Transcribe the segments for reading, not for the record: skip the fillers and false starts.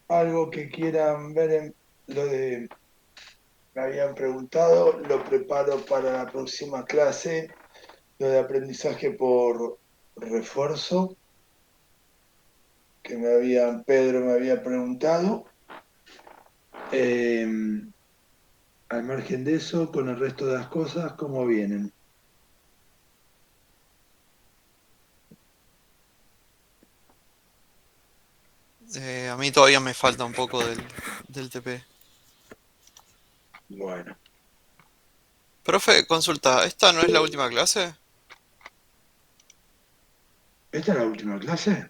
algo que quieran ver en lo de, me habían preguntado, lo preparo para la próxima clase, lo de aprendizaje por refuerzo, que Pedro me había preguntado. Eh, Al margen de eso, con el resto de las cosas, ¿cómo vienen? A mí todavía me falta un poco del TP. Bueno, Profe, consulta, ¿esta no es la última clase? ¿esta es la última clase?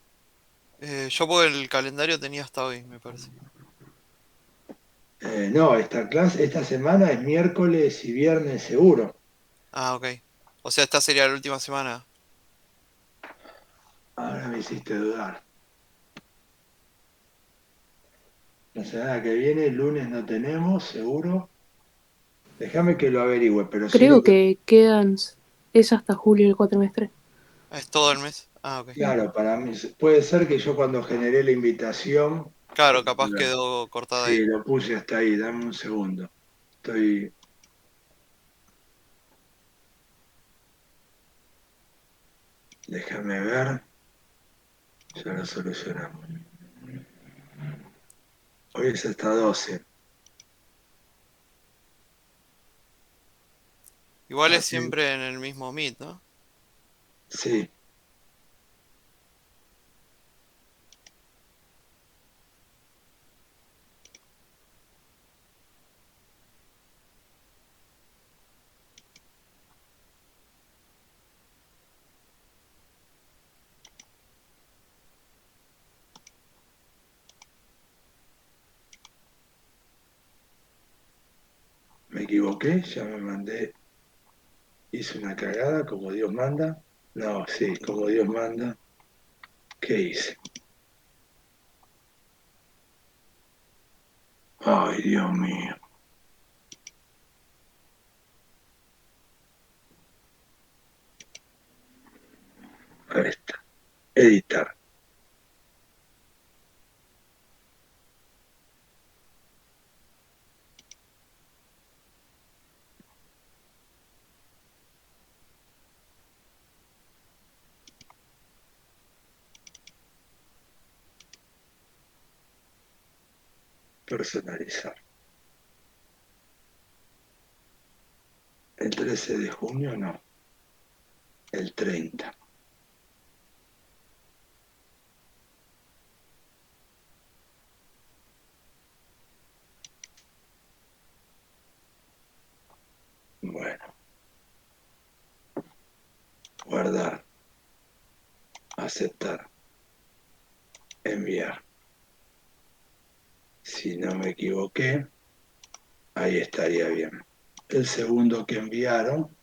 Yo por el calendario tenía hasta hoy, me parece. No, esta clase, esta semana es miércoles y viernes seguro. Ah, ok. O sea, esta sería la última semana. Ahora me hiciste dudar. La semana que viene, el lunes no tenemos, seguro. Déjame que lo averigüe, pero sí lo Creo que... que quedan, es hasta julio el cuatrimestre. ¿Es todo el mes? Ah, ok. Claro, para mí puede ser que yo cuando generé la invitación, Claro, capaz quedó cortada sí, ahí. lo puse hasta ahí, dame un segundo. Estoy, déjame ver, ya lo solucionamos. Hoy es hasta 12. Igual es Así, siempre en el mismo Meet, ¿no? sí, me equivoqué, ya me mandé, hice una cagada como Dios manda. No, sí, como Dios manda. ¿Qué hice? Ay, Dios mío. Ahí está. Editar. Personalizar. El 13 de junio no, el 30. Bueno, guardar, aceptar, enviar. Si no me equivoqué, ahí estaría bien. El segundo que enviaron,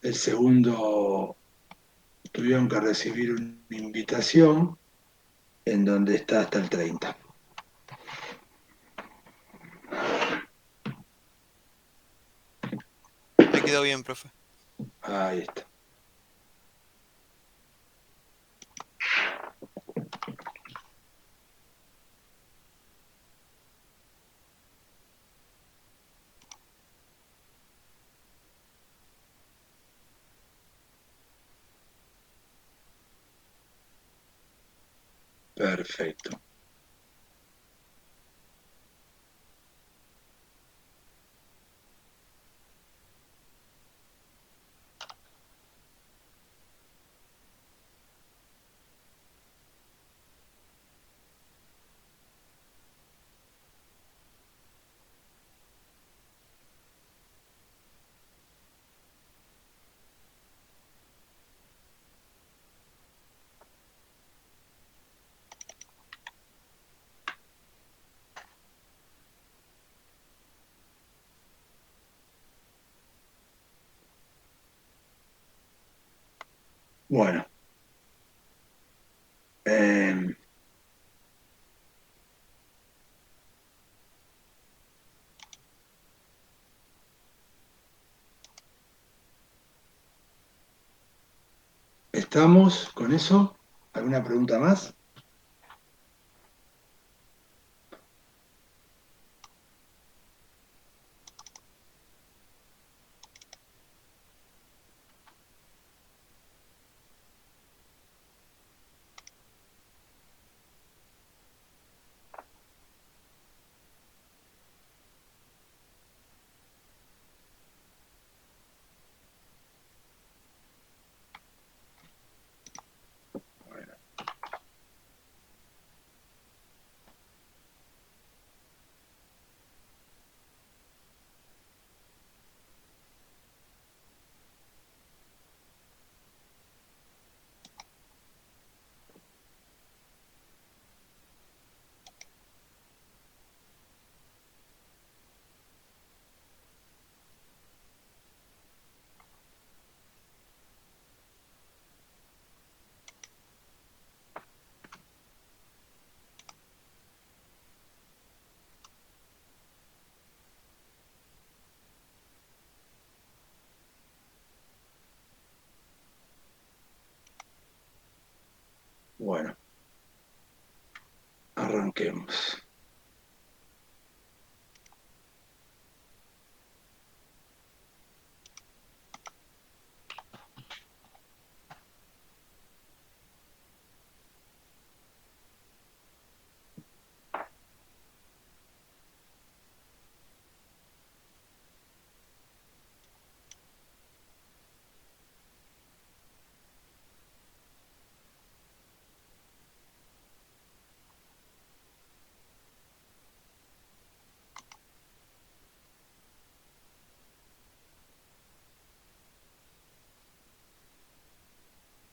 el segundo tuvieron que recibir una invitación en donde está hasta el 30. Ahí quedó bien, profe. Ahí está. Perfecto. Bueno, eh, ¿estamos con eso? ¿Alguna pregunta más? Bueno, arranquemos.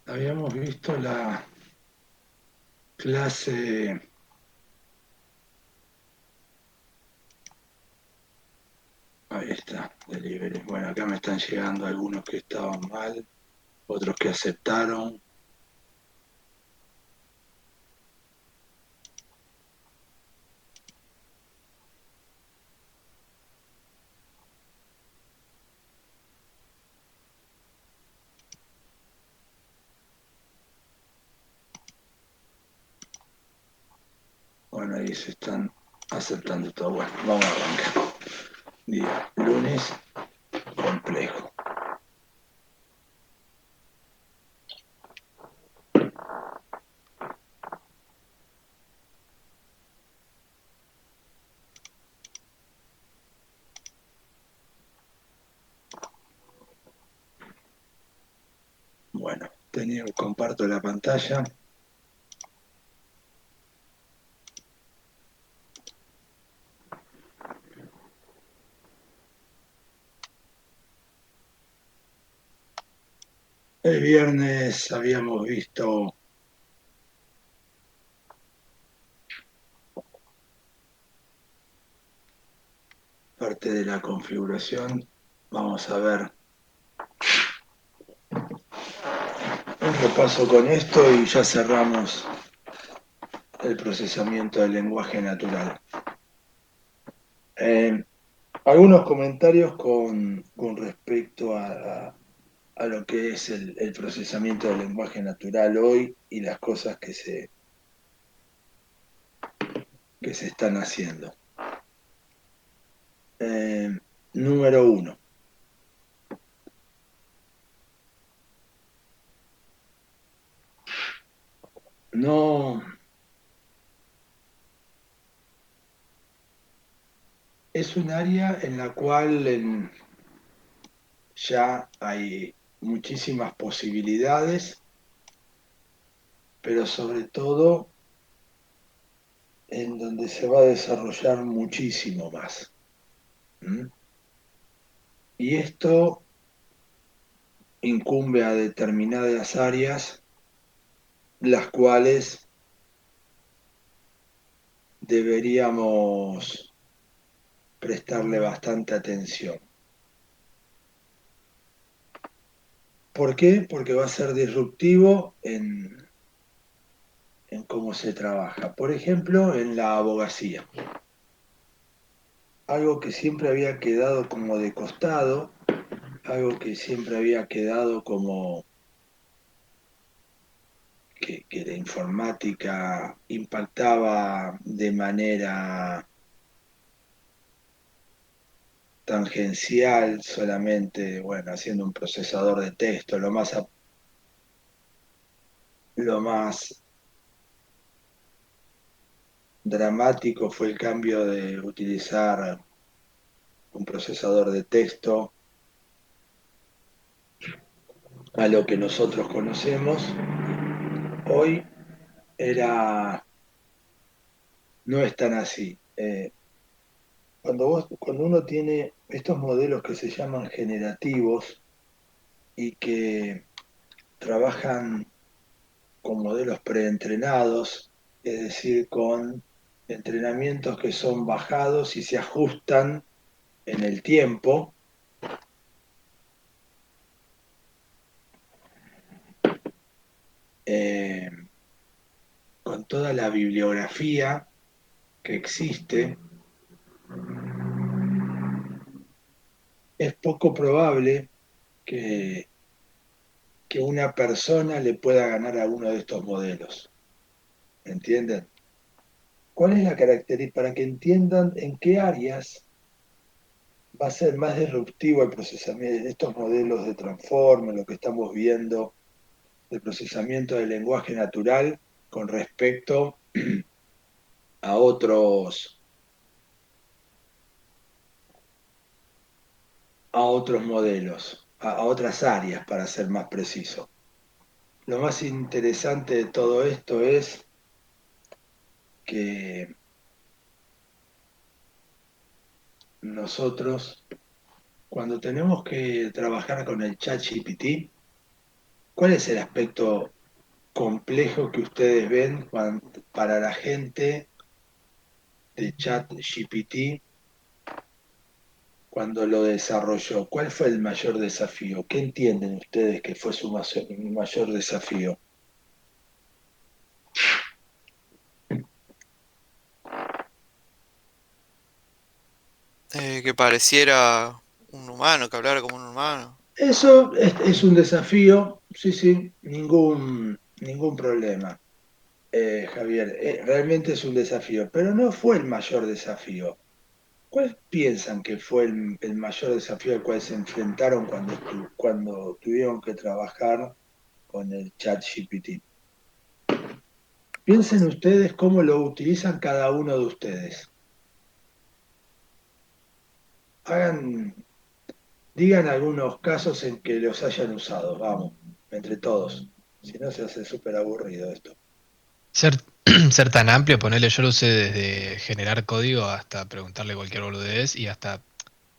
Habíamos visto la clase ahí está, delivery. Bueno, acá me están llegando algunos que estaban mal, otros que aceptaron. Bueno, ahí se están aceptando todo. Bueno, vamos a arrancar. Día lunes complejo. Bueno, comparto la pantalla. El viernes habíamos visto parte de la configuración. Vamos a ver un repaso con esto y ya cerramos el procesamiento del lenguaje natural. Algunos comentarios con respecto a lo que es el procesamiento del lenguaje natural hoy y las cosas que se están haciendo. Número 1. No, es un área en la cual ya hay muchísimas posibilidades, pero sobre todo en donde se va a desarrollar muchísimo más. ¿Mm? Y esto incumbe a determinadas áreas, las cuales deberíamos prestarle bastante atención. ¿Por qué? Porque va a ser disruptivo en cómo se trabaja. Por ejemplo, en la abogacía. Algo que siempre había quedado como de costado, algo que siempre había quedado como que la informática impactaba de manera tangencial, solamente, bueno, haciendo un procesador de texto, lo más dramático fue el cambio de utilizar un procesador de texto a lo que nosotros conocemos. Hoy no es tan así. Cuando uno tiene estos modelos que se llaman generativos y que trabajan con modelos preentrenados, es decir, con entrenamientos que son bajados y se ajustan en el tiempo, eh, con toda la bibliografía que existe, es poco probable que una persona le pueda ganar a uno de estos modelos. ¿entienden? ¿Cuál es la característica para que entiendan en qué áreas va a ser más disruptivo el procesamiento de estos modelos de transforme, lo que estamos viendo de procesamiento del lenguaje natural con respecto a otros modelos, a otras áreas, para ser más preciso? Lo más interesante de todo esto es que nosotros, cuando tenemos que trabajar con el ChatGPT, ¿cuál es el aspecto complejo que ustedes ven para la gente de ChatGPT cuando lo desarrolló? ¿Cuál fue el mayor desafío? ¿Qué entienden ustedes que fue su mayor desafío? Que pareciera un humano, que hablara como un humano. Eso es un desafío, sí, sí, ningún problema, Javier. Realmente es un desafío, pero no fue el mayor desafío. ¿Cuál piensan que fue el mayor desafío al cual se enfrentaron cuando tuvieron que trabajar con el ChatGPT? Piensen ustedes cómo lo utilizan cada uno de ustedes. Hagan, digan algunos casos en que los hayan usado, vamos, entre todos. Si no, se hace súper aburrido esto. Ser, ser tan amplio, ponerle, yo lo usé desde generar código hasta preguntarle cualquier boludez y hasta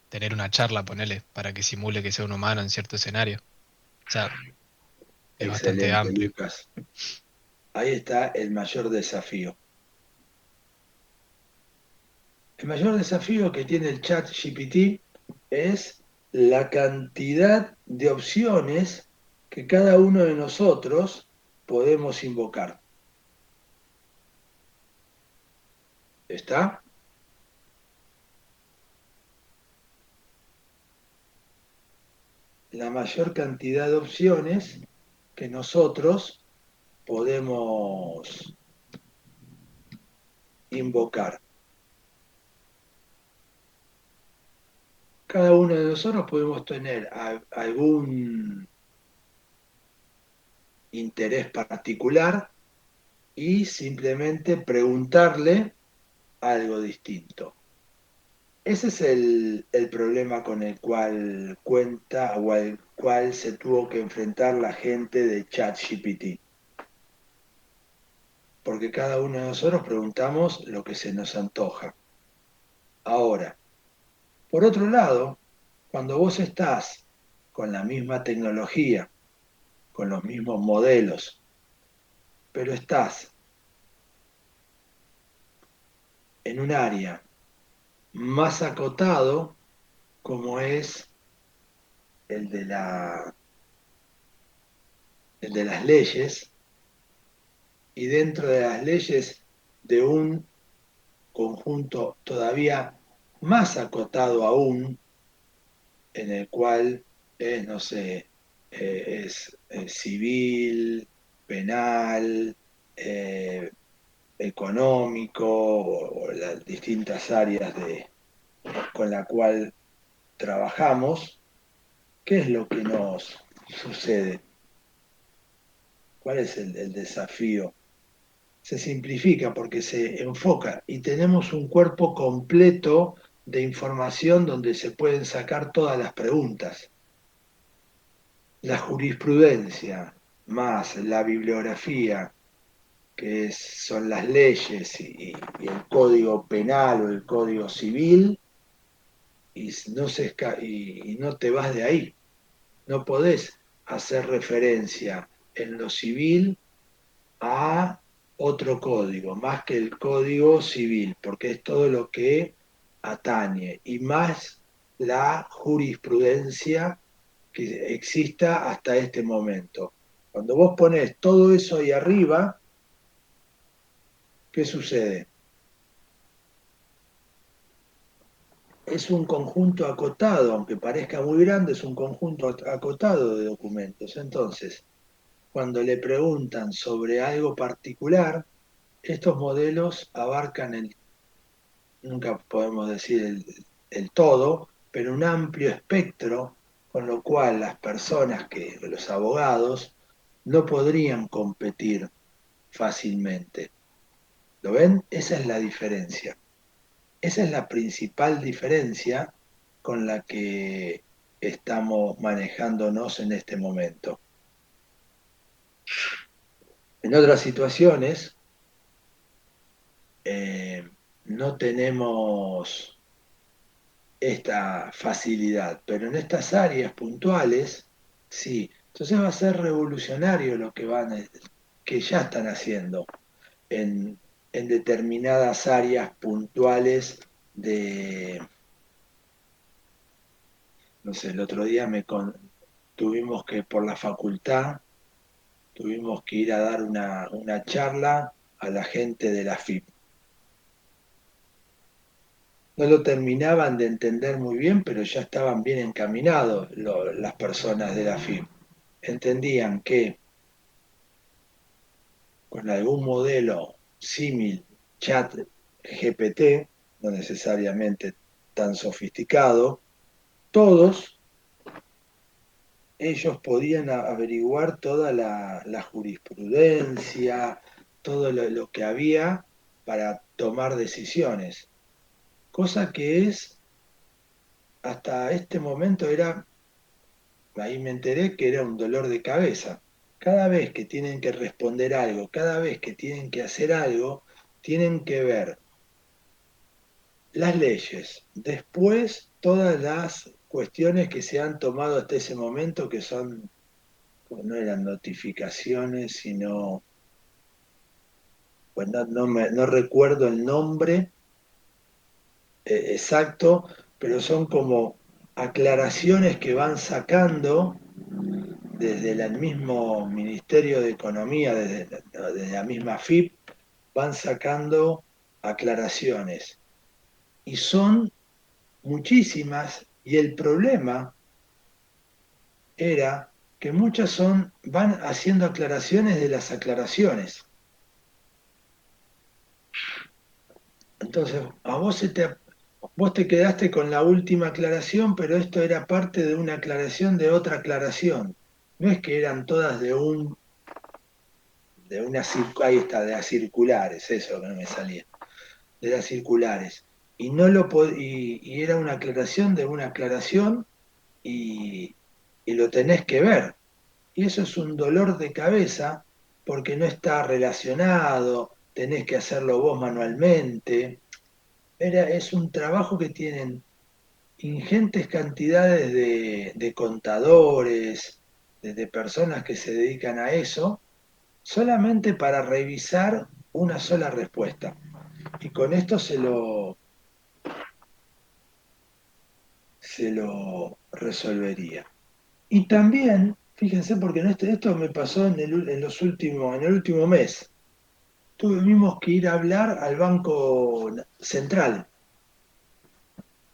tener una charla, ponerle, para que simule que sea un humano en cierto escenario. O sea, es bastante Excelente, amplio. Lucas. Ahí está el mayor desafío. El mayor desafío que tiene el chat GPT es la cantidad de opciones que cada uno de nosotros podemos invocar. ¿Está? La mayor cantidad de opciones que nosotros podemos invocar. Cada uno de nosotros podemos tener algún interés particular y simplemente preguntarle algo distinto. Ese es el problema con el cual cuenta o al cual se tuvo que enfrentar la gente de ChatGPT. Porque cada uno de nosotros preguntamos lo que se nos antoja. Ahora, por otro lado, cuando vos estás con la misma tecnología, con los mismos modelos, pero estás en un área más acotado, como es el de el de las leyes, y dentro de las leyes de un conjunto todavía más acotado aún, en el cual es, no sé, es civil, penal, eh, económico, o las distintas áreas con la cual trabajamos. ¿Qué es lo que nos sucede? ¿Cuál es el desafío? Se simplifica porque se enfoca y tenemos un cuerpo completo de información donde se pueden sacar todas las preguntas. La jurisprudencia más la bibliografía, son las leyes y el código penal o el código civil, y no te vas de ahí. No podés hacer referencia en lo civil a otro código, más que el código civil, porque es todo lo que atañe, y más la jurisprudencia que exista hasta este momento. Cuando vos pones todo eso ahí arriba, ¿qué sucede? Es un conjunto acotado, aunque parezca muy grande, es un conjunto acotado de documentos. Entonces, cuando le preguntan sobre algo particular, estos modelos abarcan nunca podemos decir el todo, pero un amplio espectro, con lo cual las personas los abogados, no podrían competir fácilmente. ¿Lo ven? Esa es la diferencia. Esa es la principal diferencia con la que estamos manejándonos en este momento. En otras situaciones, no tenemos esta facilidad, pero en estas áreas puntuales, sí. Entonces va a ser revolucionario lo que ya están haciendo en, en determinadas áreas puntuales de, no sé, el otro día tuvimos que, por la facultad, tuvimos que ir a dar una charla a la gente de la FIP. No lo terminaban de entender muy bien, pero ya estaban bien encaminados las personas de la FIP. Entendían que con algún modelo símil chat GPT, no necesariamente tan sofisticado, todos ellos podían averiguar toda la jurisprudencia, todo lo que había para tomar decisiones, cosa que hasta este momento ahí me enteré que era un dolor de cabeza. Cada vez que tienen que responder algo, cada vez que tienen que hacer algo, tienen que ver las leyes, después todas las cuestiones que se han tomado hasta ese momento, que no eran notificaciones, sino, pues no recuerdo el nombre exacto, pero son como aclaraciones que van sacando desde el mismo Ministerio de Economía, desde la misma FIP, van sacando aclaraciones. Y son muchísimas, y el problema era que muchas van haciendo aclaraciones de las aclaraciones. Entonces, vos te quedaste con la última aclaración, pero esto era parte de una aclaración de otra aclaración. No es que eran todas ahí está, de las circulares, eso que no me salía, de las circulares. Y, no lo, y era una aclaración de una aclaración y, y lo tenés que ver. Y eso es un dolor de cabeza porque no está relacionado, tenés que hacerlo vos manualmente. Es un trabajo que tienen ingentes cantidades de contadores, de personas que se dedican a eso, solamente para revisar una sola respuesta. Y con esto se lo resolvería. Y también, fíjense, porque esto me pasó en el último mes. Tuvimos que ir a hablar al Banco Central,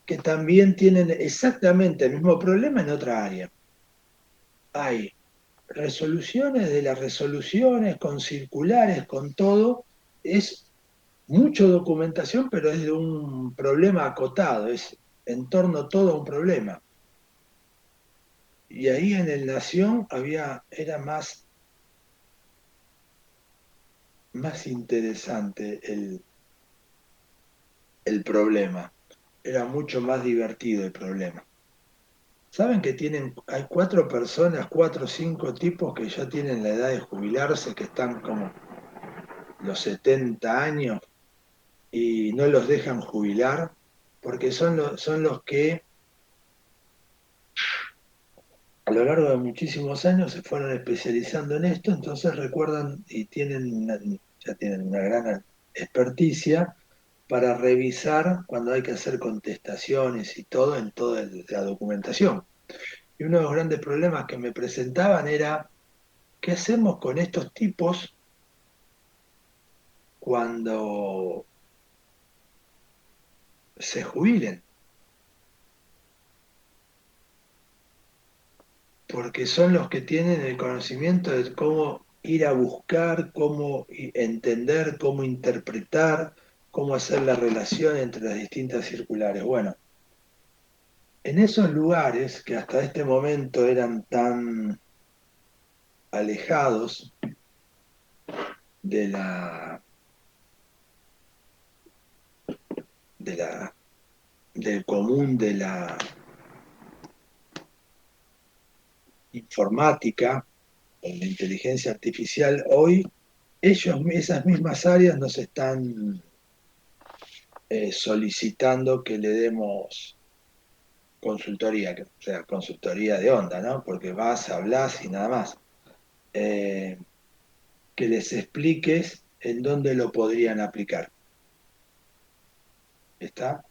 que también tienen exactamente el mismo problema en otra área. Hay resoluciones de las resoluciones, con circulares, con todo. Es mucha documentación, pero es de un problema acotado, es en torno todo a un problema. Y ahí en el Nación era más interesante el problema. Era mucho más divertido el problema. ¿Saben que hay 4 personas, 4 o 5 tipos que ya tienen la edad de jubilarse, que están como los 70 años y no los dejan jubilar? Porque son los que a lo largo de muchísimos años se fueron especializando en esto, entonces recuerdan y ya tienen una gran experticia para revisar cuando hay que hacer contestaciones y todo en toda la documentación. Y uno de los grandes problemas que me presentaban era, ¿qué hacemos con estos tipos cuando se jubilen? Porque son los que tienen el conocimiento de cómo ir a buscar, cómo entender, cómo interpretar, cómo hacer la relación entre las distintas circulares. Bueno, en esos lugares que hasta este momento eran tan alejados de de la, del común de la informática o la inteligencia artificial, hoy esas mismas áreas nos están solicitando que le demos consultoría, o sea, consultoría de onda, ¿no? Porque vas, hablas y nada más. Eh, que les expliques en dónde lo podrían aplicar. ¿Está?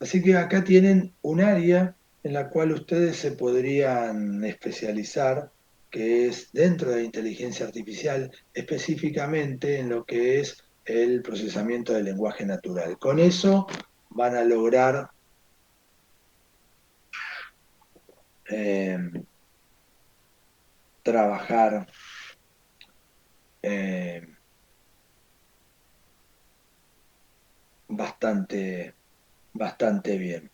Así que acá tienen un área en la cual ustedes se podrían especializar, que es dentro de la inteligencia artificial, específicamente en lo que es el procesamiento del lenguaje natural. Con eso van a lograr eh, trabajar eh, bastante, bastante bien.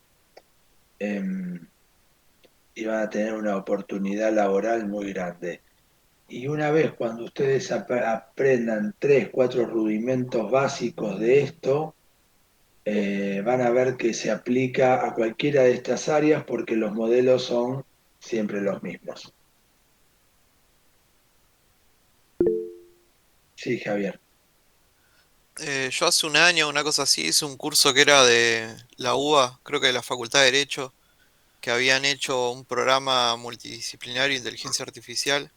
Y van a tener una oportunidad laboral muy grande. Y una vez cuando ustedes aprendan tres, cuatro rudimentos básicos de esto, van a ver que se aplica a cualquiera de estas áreas porque los modelos son siempre los mismos. Sí, Javier. Yo hace un año, una cosa así, hice un curso que era de la UBA, creo que de la Facultad de Derecho, que habían hecho un programa multidisciplinario de inteligencia artificial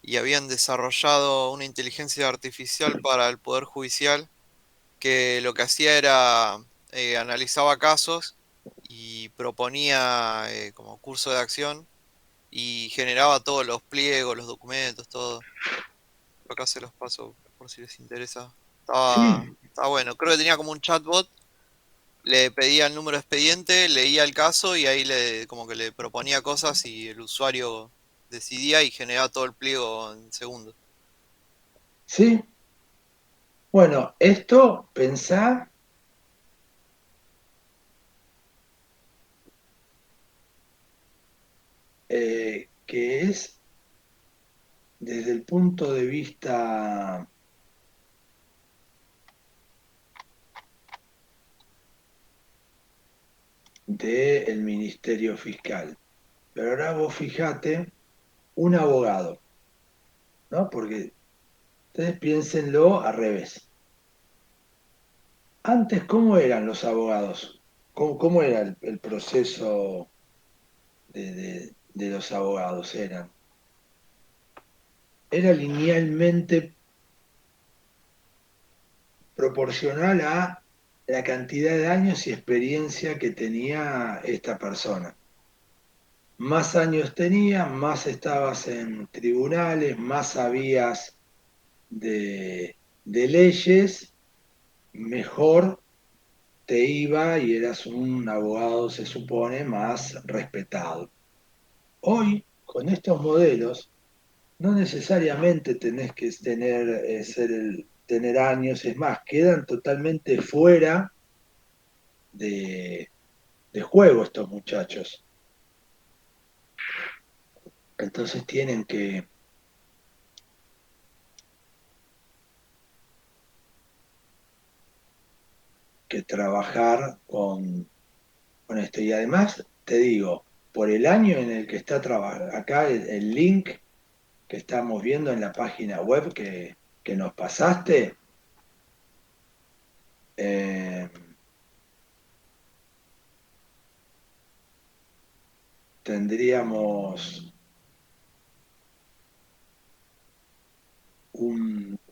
y habían desarrollado una inteligencia artificial para el Poder Judicial que lo que hacía era analizaba casos y proponía como curso de acción y generaba todos los pliegos, los documentos, todo. Acá se los paso por si les interesa. Sí, Estaba bueno. Creo que tenía como un chatbot. Le pedía el número de expediente, leía el caso y ahí le como que le proponía cosas y el usuario decidía y generaba todo el pliego en segundos. sí. Bueno, esto pensá que es desde el punto de vista del Ministerio Fiscal. Pero ahora vos fijate un abogado, ¿no? Porque ustedes piénsenlo al revés. Antes, ¿cómo eran los abogados? ¿Cómo era el proceso de los abogados? Era linealmente proporcional a la cantidad de años y experiencia que tenía esta persona. Más años tenía, más estabas en tribunales, más sabías de leyes, mejor te iba y eras un abogado, se supone, más respetado. Hoy, con estos modelos, no necesariamente tenés que tener años, es más, quedan totalmente fuera de, de juego estos muchachos. Entonces tienen que trabajar con esto. Y además, te digo, por el año en el que está trabajando, acá el link que estamos viendo en la página web que nos pasaste, eh, tendríamos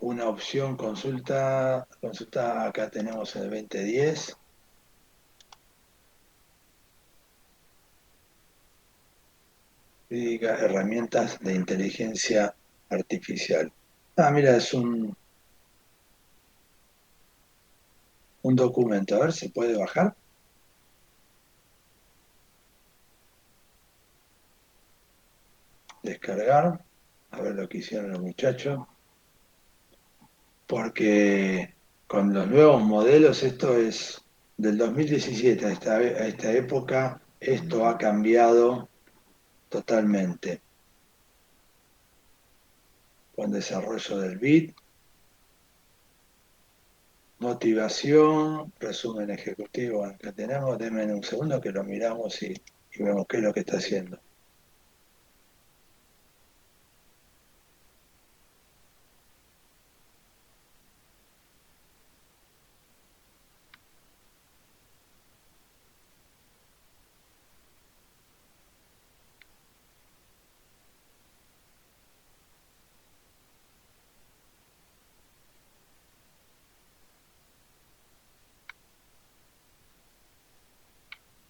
una opción consulta, acá tenemos el 2010, crítica, herramientas de inteligencia artificial. Ah, mira, es un documento, a ver si puede bajar, descargar, a ver lo que hicieron los muchachos. porque con los nuevos modelos, esto es del 2017 a esta época, esto ha cambiado totalmente. Con desarrollo del bit, motivación, resumen ejecutivo, que tenemos, denme un segundo que lo miramos y vemos qué es lo que está haciendo.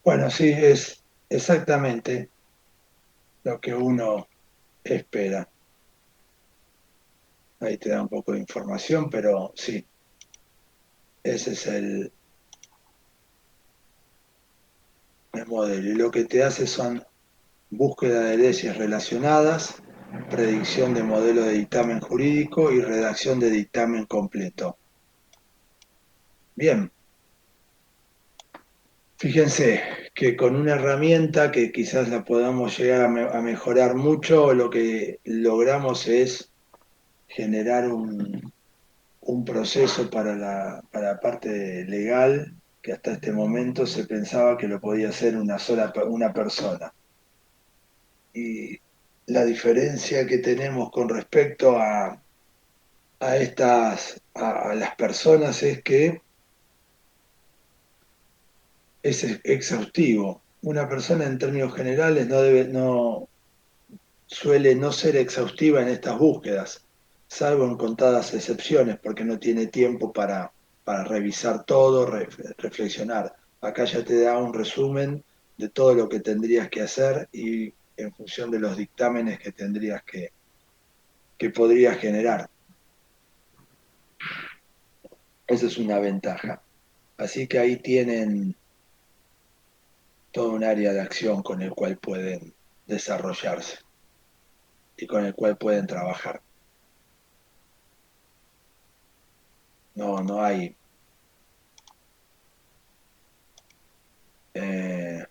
Bueno, sí, es exactamente lo que uno espera. Ahí te da un poco de información, pero sí, ese es el modelo. Y lo que te hace son búsqueda de leyes relacionadas, predicción de modelo de dictamen jurídico y redacción de dictamen completo. Bien, fíjense que con una herramienta que quizás la podamos llegar a mejorar mucho, lo que logramos es generar un proceso para la parte legal que hasta este momento se pensaba que lo podía hacer una persona. Y la diferencia que tenemos con respecto a las personas es que es exhaustivo. Una persona en términos generales no suele no ser exhaustiva en estas búsquedas, salvo en contadas excepciones, porque no tiene tiempo para revisar todo, reflexionar. Acá ya te da un resumen de todo lo que tendrías que hacer y en función de los dictámenes que podrías generar. Esa es una ventaja. Así que ahí tienen todo un área de acción con el cual pueden desarrollarse y con el cual pueden trabajar. No hay eh,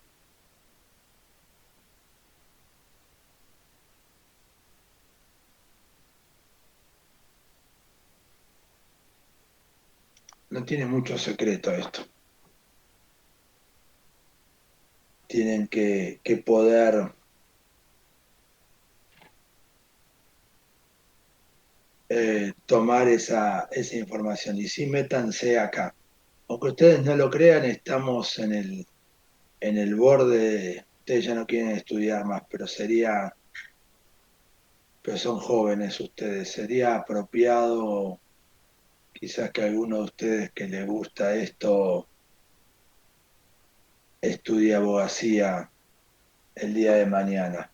no tiene mucho secreto esto. Tienen que poder tomar esa información. Y sí, métanse acá. Aunque ustedes no lo crean, estamos en el borde. Ustedes ya no quieren estudiar más, pero son jóvenes ustedes. Sería apropiado quizás que alguno de ustedes que les gusta esto estudie abogacía el día de mañana.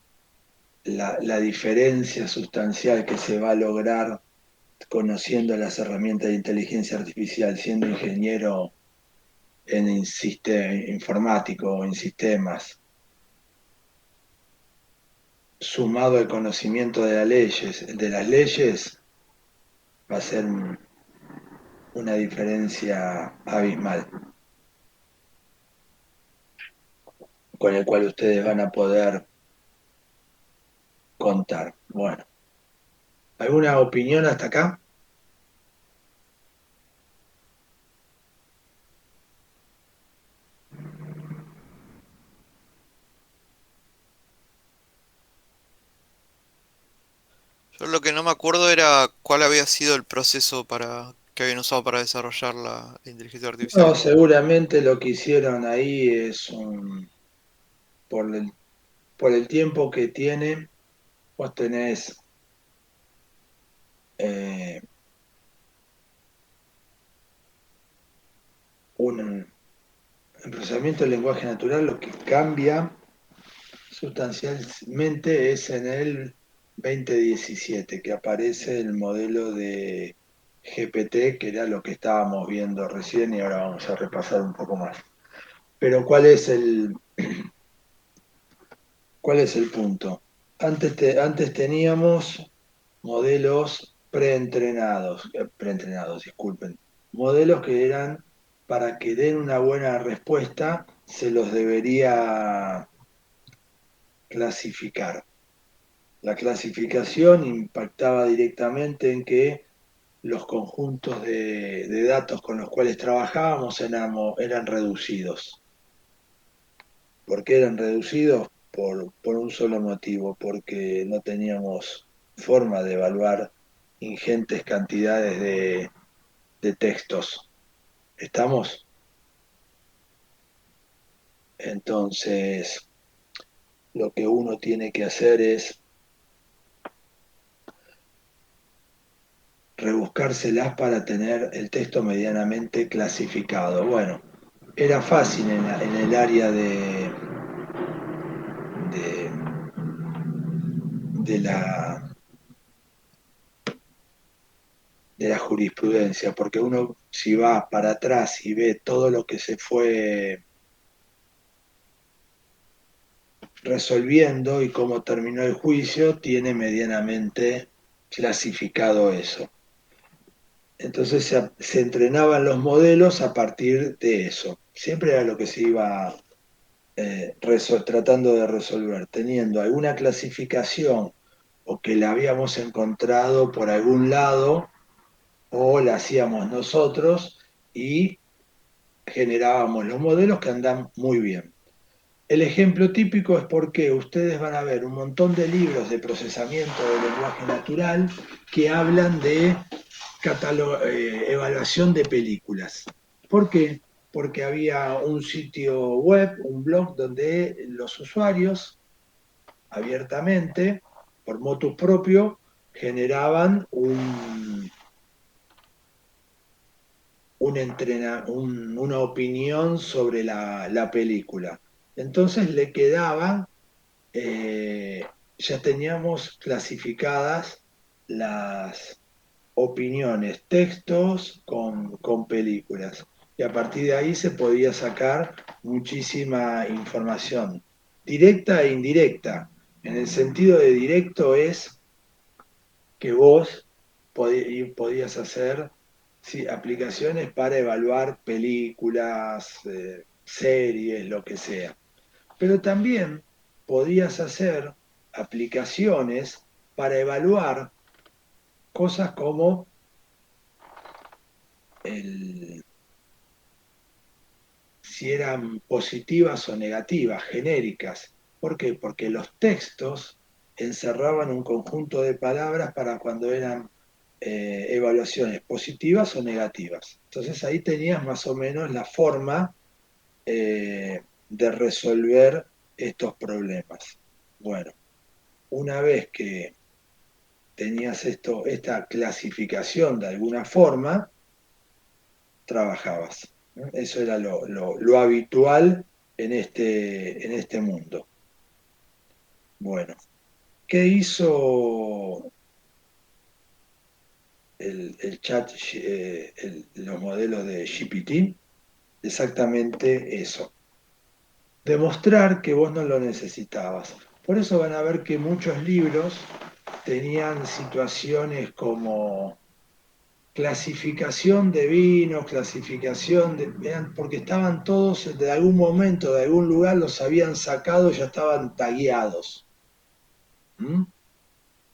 La diferencia sustancial que se va a lograr conociendo las herramientas de inteligencia artificial, siendo ingeniero en informático o en sistemas, sumado al conocimiento de las leyes, va a ser una diferencia abismal, con el cual ustedes van a poder contar. Bueno, ¿alguna opinión hasta acá? Yo lo que no me acuerdo era cuál había sido el proceso que habían usado para desarrollar la inteligencia No, artificial. seguramente lo que hicieron ahí es por el, por el tiempo que tiene, vos tenés eh, el procesamiento del lenguaje natural, lo que cambia sustancialmente es en el 2017 que aparece el modelo de GPT, que era lo que estábamos viendo recién y ahora vamos a repasar un poco más. Pero ¿cuál es el punto? Antes teníamos modelos preentrenados, disculpen. Modelos que eran, para que den una buena respuesta, se los debería clasificar. La clasificación impactaba directamente en que los conjuntos de datos con los cuales trabajábamos eran reducidos. ¿Por qué eran reducidos? Por un solo motivo, porque no teníamos forma de evaluar ingentes cantidades de textos. ¿Estamos? Entonces, lo que uno tiene que hacer es rebuscárselas para tener el texto medianamente clasificado. Bueno, era fácil en el área de, de la, de la jurisprudencia, porque uno si va para atrás y ve todo lo que se fue resolviendo y cómo terminó el juicio, tiene medianamente clasificado eso. Entonces se entrenaban los modelos a partir de eso. Siempre era lo que se iba tratando de resolver, teniendo alguna clasificación o que la habíamos encontrado por algún lado o la hacíamos nosotros y generábamos los modelos que andan muy bien. El ejemplo típico es porque ustedes van a ver un montón de libros de procesamiento del lenguaje natural que hablan de evaluación de películas. ¿Por qué? Porque había un sitio web, un blog, donde los usuarios abiertamente, por motus propio, generaban una opinión sobre la película. Entonces le quedaba, ya teníamos clasificadas las opiniones, textos con películas. Y a partir de ahí se podía sacar muchísima información, directa e indirecta. En el sentido de directo es que vos podías hacer, sí, aplicaciones para evaluar películas, series, lo que sea. Pero también podías hacer aplicaciones para evaluar cosas como si eran positivas o negativas, genéricas. ¿Por qué? Porque los textos encerraban un conjunto de palabras para cuando eran evaluaciones positivas o negativas. Entonces ahí tenías más o menos la forma de resolver estos problemas. Bueno, una vez que tenías esta clasificación de alguna forma, trabajabas. Eso era lo habitual en este mundo. Bueno, ¿qué hizo el chat, los modelos de GPT? Exactamente eso. Demostrar que vos no lo necesitabas. Por eso van a ver que muchos libros tenían situaciones como clasificación de vinos, porque estaban todos de algún momento, de algún lugar, los habían sacado y ya estaban tagueados. ¿Mm?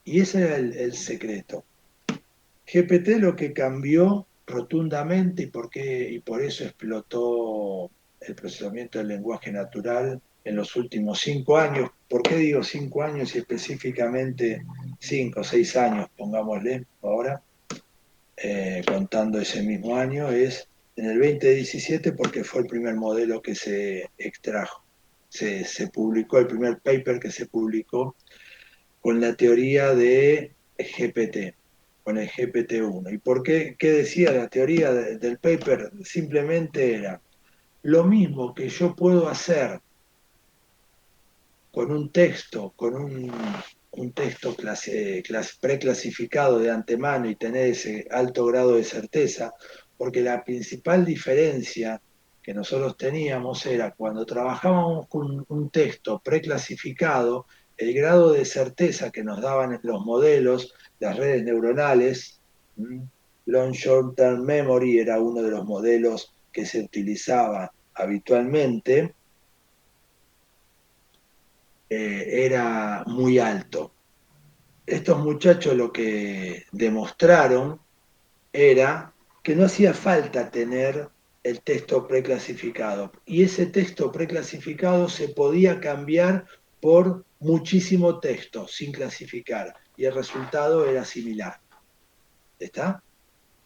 Y ese era el secreto. GPT lo que cambió rotundamente y por eso explotó el procesamiento del lenguaje natural en los últimos 5 años. ¿Por qué digo 5 años y específicamente 5 o 6 años, pongámosle ahora? Contando ese mismo año, es en el 2017 porque fue el primer modelo que se extrajo. Se publicó, el primer paper que se publicó con la teoría de GPT, con el GPT-1. ¿Y por qué? ¿Qué decía la teoría del paper? Simplemente era lo mismo que yo puedo hacer con un texto, con un texto preclasificado de antemano y tener ese alto grado de certeza, porque la principal diferencia que nosotros teníamos era cuando trabajábamos con un texto preclasificado, el grado de certeza que nos daban los modelos, las redes neuronales, Long Short Term Memory era uno de los modelos que se utilizaba habitualmente, era muy alto. Estos muchachos lo que demostraron era que no hacía falta tener el texto preclasificado. Y ese texto preclasificado se podía cambiar por muchísimo texto sin clasificar. Y el resultado era similar. ¿Está?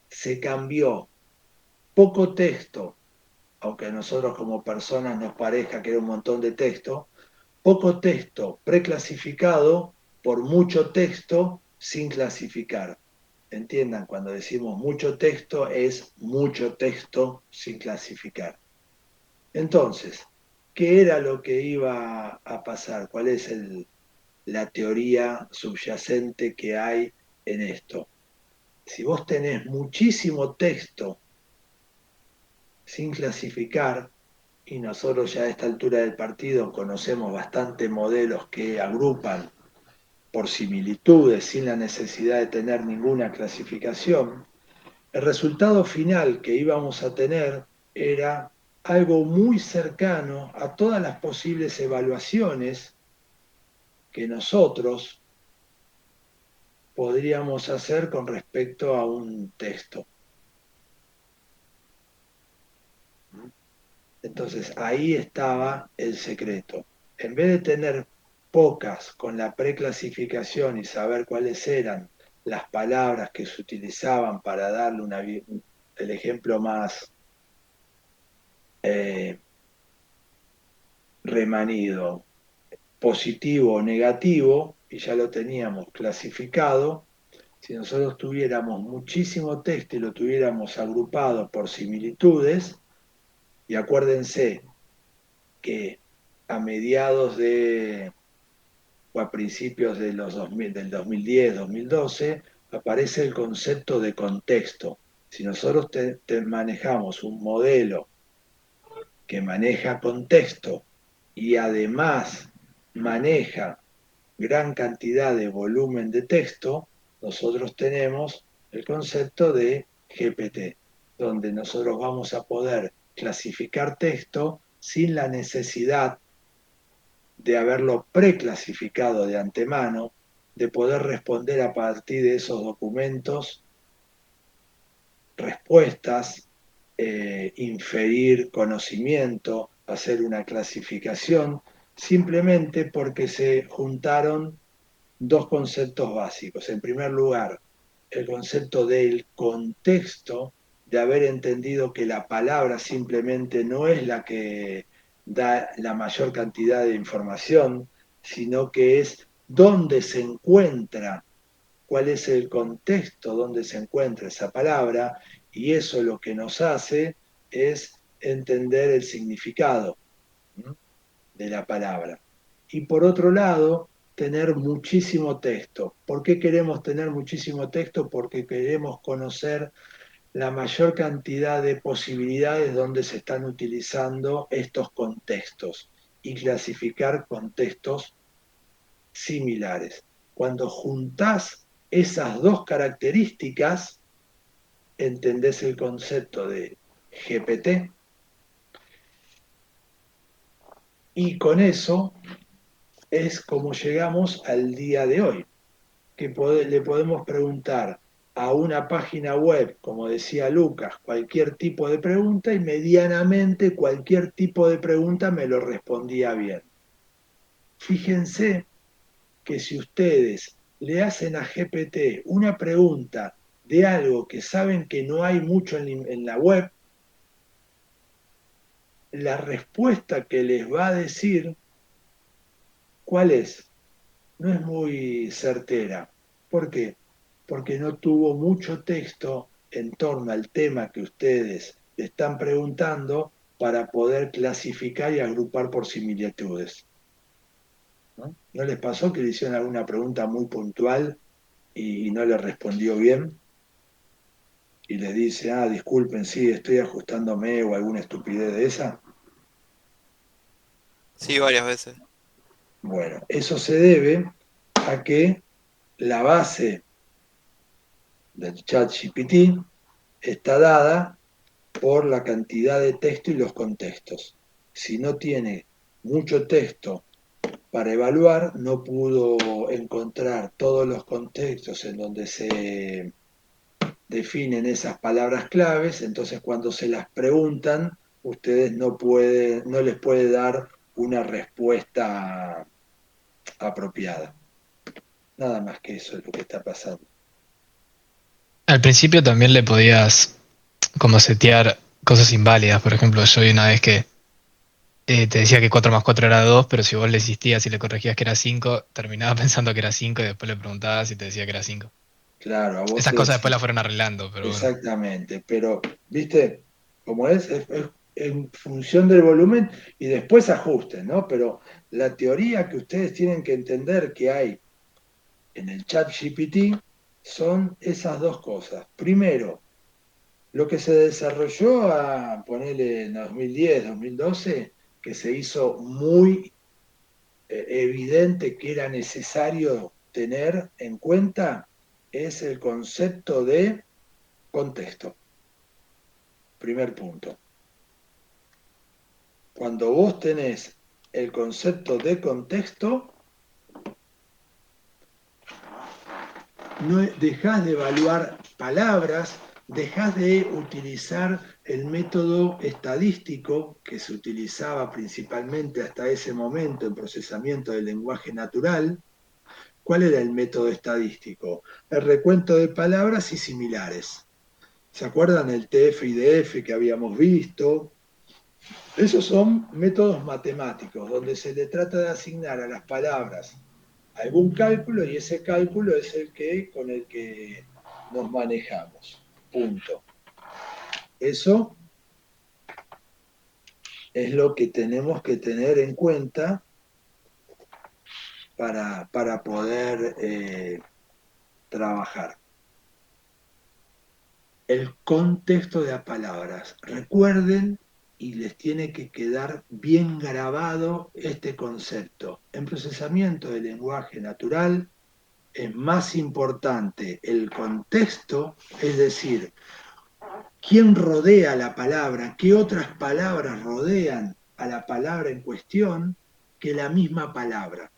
Se cambió poco texto, aunque a nosotros como personas nos parezca que era un montón de texto, poco texto preclasificado por mucho texto sin clasificar. Entiendan, cuando decimos mucho texto es mucho texto sin clasificar. Entonces, ¿qué era lo que iba a pasar? ¿Cuál es la teoría subyacente que hay en esto? Si vos tenés muchísimo texto sin clasificar, y nosotros ya a esta altura del partido conocemos bastante modelos que agrupan por similitudes sin la necesidad de tener ninguna clasificación, el resultado final que íbamos a tener era algo muy cercano a todas las posibles evaluaciones que nosotros podríamos hacer con respecto a un texto. Entonces ahí estaba el secreto. En vez de tener pocas con la preclasificación y saber cuáles eran las palabras que se utilizaban para darle el ejemplo más remanido, positivo o negativo, y ya lo teníamos clasificado, si nosotros tuviéramos muchísimo texto y lo tuviéramos agrupado por similitudes, y acuérdense que a mediados de o a principios de los 2000, del 2010, 2012, aparece el concepto de contexto. Si nosotros manejamos un modelo que maneja contexto y además maneja gran cantidad de volumen de texto, nosotros tenemos el concepto de GPT, donde nosotros vamos a poder clasificar texto sin la necesidad de haberlo preclasificado de antemano, de poder responder a partir de esos documentos respuestas, inferir conocimiento, hacer una clasificación, simplemente porque se juntaron dos conceptos básicos. En primer lugar, el concepto del contexto, de haber entendido que la palabra simplemente no es la que da la mayor cantidad de información, sino que es dónde se encuentra, cuál es el contexto donde se encuentra esa palabra, y eso lo que nos hace es entender el significado de la palabra. Y por otro lado, tener muchísimo texto. ¿Por qué queremos tener muchísimo texto? Porque queremos conocer la mayor cantidad de posibilidades donde se están utilizando estos contextos y clasificar contextos similares. Cuando juntás esas dos características, entendés el concepto de GPT y con eso es como llegamos al día de hoy, que le podemos preguntar a una página web, como decía Lucas, cualquier tipo de pregunta y medianamente cualquier tipo de pregunta me lo respondía bien. Fíjense que si ustedes le hacen a GPT una pregunta de algo que saben que no hay mucho en la web, la respuesta que les va a decir, ¿cuál es? No es muy certera. ¿Por qué? Porque no tuvo mucho texto en torno al tema que ustedes le están preguntando para poder clasificar y agrupar por similitudes. ¿No les pasó que le hicieron alguna pregunta muy puntual y no le respondió bien? Y le dice, disculpen, sí, estoy ajustándome o alguna estupidez de esa. Sí, varias veces. Bueno, eso se debe a que la base del chat GPT está dada por la cantidad de texto y los contextos. Si no tiene mucho texto para evaluar, no pudo encontrar todos los contextos en donde se definen esas palabras claves, entonces cuando se las preguntan, ustedes no les puede dar una respuesta apropiada. Nada más que eso es lo que está pasando. Al principio también le podías como setear cosas inválidas. Por ejemplo, yo vi una vez que te decía que 4 más 4 era 2, pero si vos le insistías y le corregías que era 5, terminaba pensando que era 5 y después le preguntabas y te decía que era 5. Claro, a vos Esas te cosas después decís, las fueron arreglando, pero bueno. exactamente, pero, viste, como es en función del volumen y después ajusten, ¿no? Pero la teoría que ustedes tienen que entender que hay en el chat GPT son esas dos cosas. Primero, lo que se desarrolló a ponerle en 2010, 2012, que se hizo muy evidente que era necesario tener en cuenta, es el concepto de contexto. Primer punto. Cuando vos tenés el concepto de contexto, no dejás de evaluar palabras, dejás de utilizar el método estadístico que se utilizaba principalmente hasta ese momento en procesamiento del lenguaje natural. ¿Cuál era el método estadístico? El recuento de palabras y similares. ¿Se acuerdan el TF y DF que habíamos visto? Esos son métodos matemáticos, donde se le trata de asignar a las palabras algún cálculo y ese cálculo es con el que nos manejamos. Punto. Eso es lo que tenemos que tener en cuenta para poder trabajar. El contexto de las palabras. Recuerden y les tiene que quedar bien grabado este concepto. En procesamiento del lenguaje natural es más importante el contexto, es decir, quién rodea la palabra, qué otras palabras rodean a la palabra en cuestión, que la misma palabra.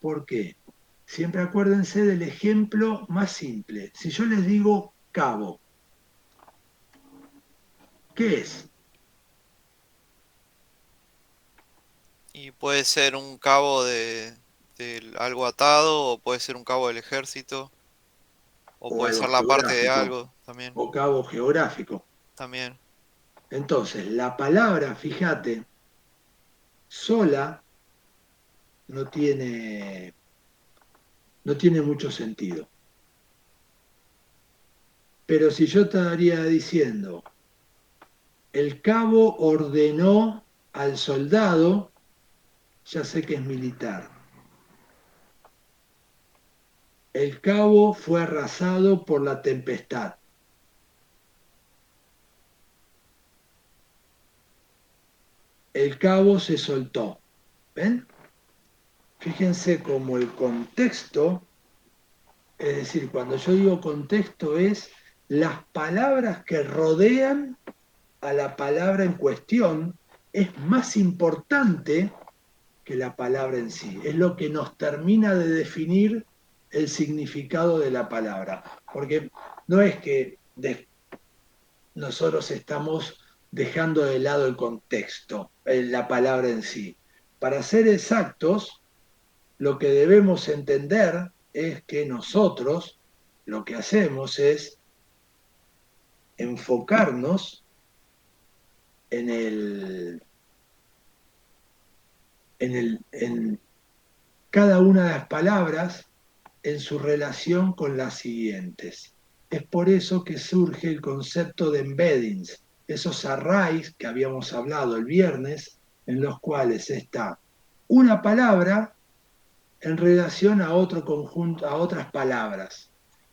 ¿Por qué? Siempre acuérdense del ejemplo más simple. Si yo les digo cabo, ¿qué es? Y puede ser un cabo de algo atado, o puede ser un cabo del ejército, o O puede algo ser la parte de geográfico, algo también. o cabo geográfico. También. Entonces, la palabra, fíjate, sola no tiene mucho sentido. Pero si yo estaría diciendo, el cabo ordenó al soldado, ya sé que es militar. El cabo fue arrasado por la tempestad. El cabo se soltó. ¿Ven? Fíjense cómo el contexto, es decir, cuando yo digo contexto es las palabras que rodean a la palabra en cuestión, es más importante que la palabra en sí. Es lo que nos termina de definir el significado de la palabra. Porque no es que nosotros estamos dejando de lado el contexto, la palabra en sí. Para ser exactos, lo que debemos entender es que nosotros lo que hacemos es enfocarnos en en cada una de las palabras en su relación con las siguientes. Es por eso que surge el concepto de embeddings, esos arrays que habíamos hablado el viernes, en los cuales está una palabra en relación a otro conjunto, a otras palabras.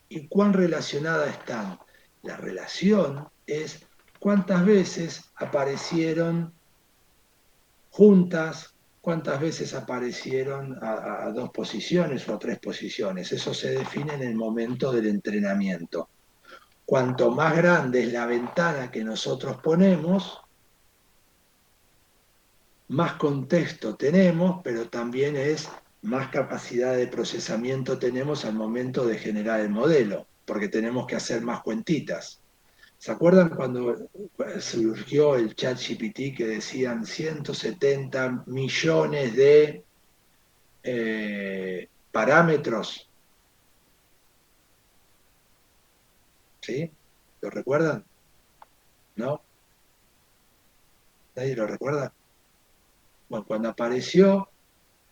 ¿Y cuán relacionadas están? La relación es cuántas veces aparecieron juntas, cuántas veces aparecieron a dos posiciones o a tres posiciones. Eso se define en el momento del entrenamiento. Cuanto más grande es la ventana que nosotros ponemos, más contexto tenemos, pero también es más capacidad de procesamiento tenemos al momento de generar el modelo, porque tenemos que hacer más cuentitas. ¿Se acuerdan cuando surgió el ChatGPT que decían 170 millones de parámetros? ¿Sí? ¿Lo recuerdan? ¿No? ¿Nadie lo recuerda? Bueno, cuando apareció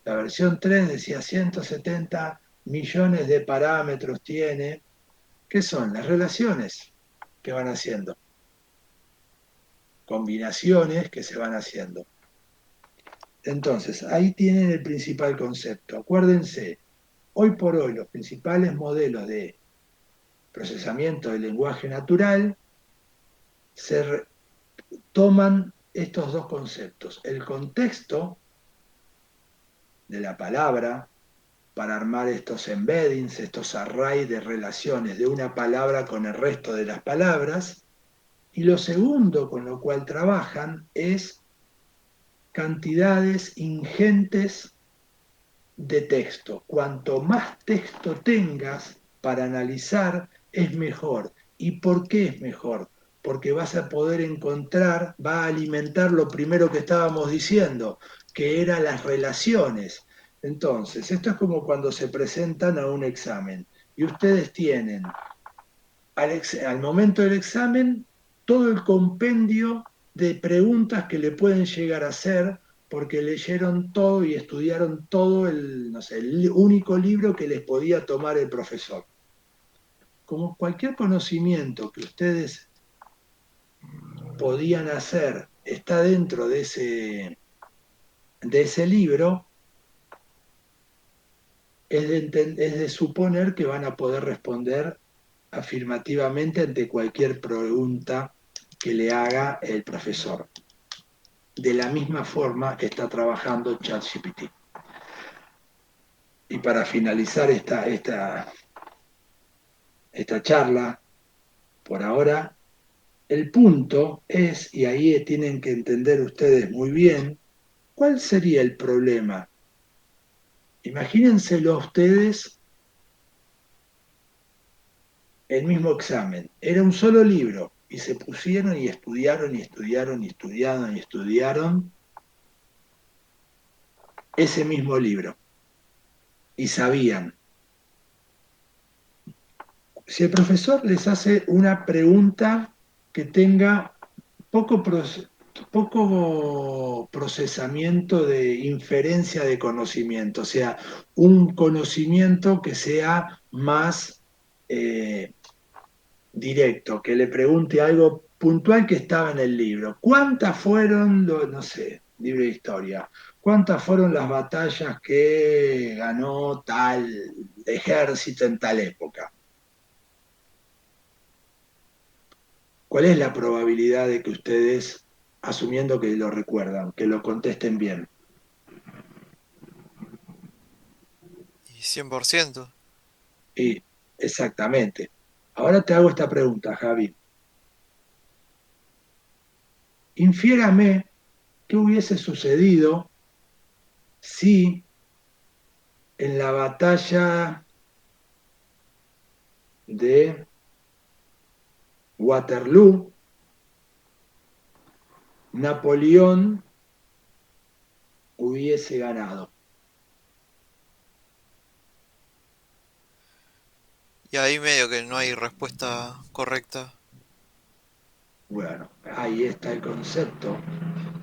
la versión 3 decía 170 millones de parámetros tiene. ¿Qué son? Las relaciones que van haciendo, combinaciones que se van haciendo. Entonces, ahí tienen el principal concepto. Acuérdense, hoy por hoy los principales modelos de procesamiento del lenguaje natural toman estos dos conceptos, el contexto de la palabra, para armar estos embeddings, estos arrays de relaciones de una palabra con el resto de las palabras, y lo segundo con lo cual trabajan es cantidades ingentes de texto. Cuanto más texto tengas para analizar, es mejor. ¿Y por qué es mejor? Porque vas a poder encontrar, va a alimentar lo primero que estábamos diciendo, que eran las relaciones. Entonces, esto es como cuando se presentan a un examen y ustedes tienen al momento del examen todo el compendio de preguntas que le pueden llegar a hacer porque leyeron todo y estudiaron todo no sé, el único libro que les podía tomar el profesor. Como cualquier conocimiento que ustedes podían hacer está dentro de ese libro, es de suponer que van a poder responder afirmativamente ante cualquier pregunta que le haga el profesor. De la misma forma que está trabajando ChatGPT. Y para finalizar esta charla, por ahora, el punto es, y ahí tienen que entender ustedes muy bien, ¿cuál sería el problema? Imagínenselo ustedes el mismo examen. Era un solo libro y se pusieron y estudiaron y estudiaron y estudiaron y estudiaron ese mismo libro. Y sabían. Si el profesor les hace una pregunta que tenga poco procesamiento de inferencia de conocimiento, o sea, un conocimiento que sea más directo, que le pregunte algo puntual que estaba en el libro. ¿Cuántas fueron, no sé, libro de historia, cuántas fueron las batallas que ganó tal ejército en tal época? ¿Cuál es la probabilidad de que ustedes, asumiendo que lo recuerdan, que lo contesten bien? Y 100%. Y exactamente. Ahora te hago esta pregunta, Javi. Infiérame qué hubiese sucedido si en la batalla de Waterloo, Napoleón hubiese ganado. Y ahí medio que no hay respuesta correcta. Bueno, ahí está el concepto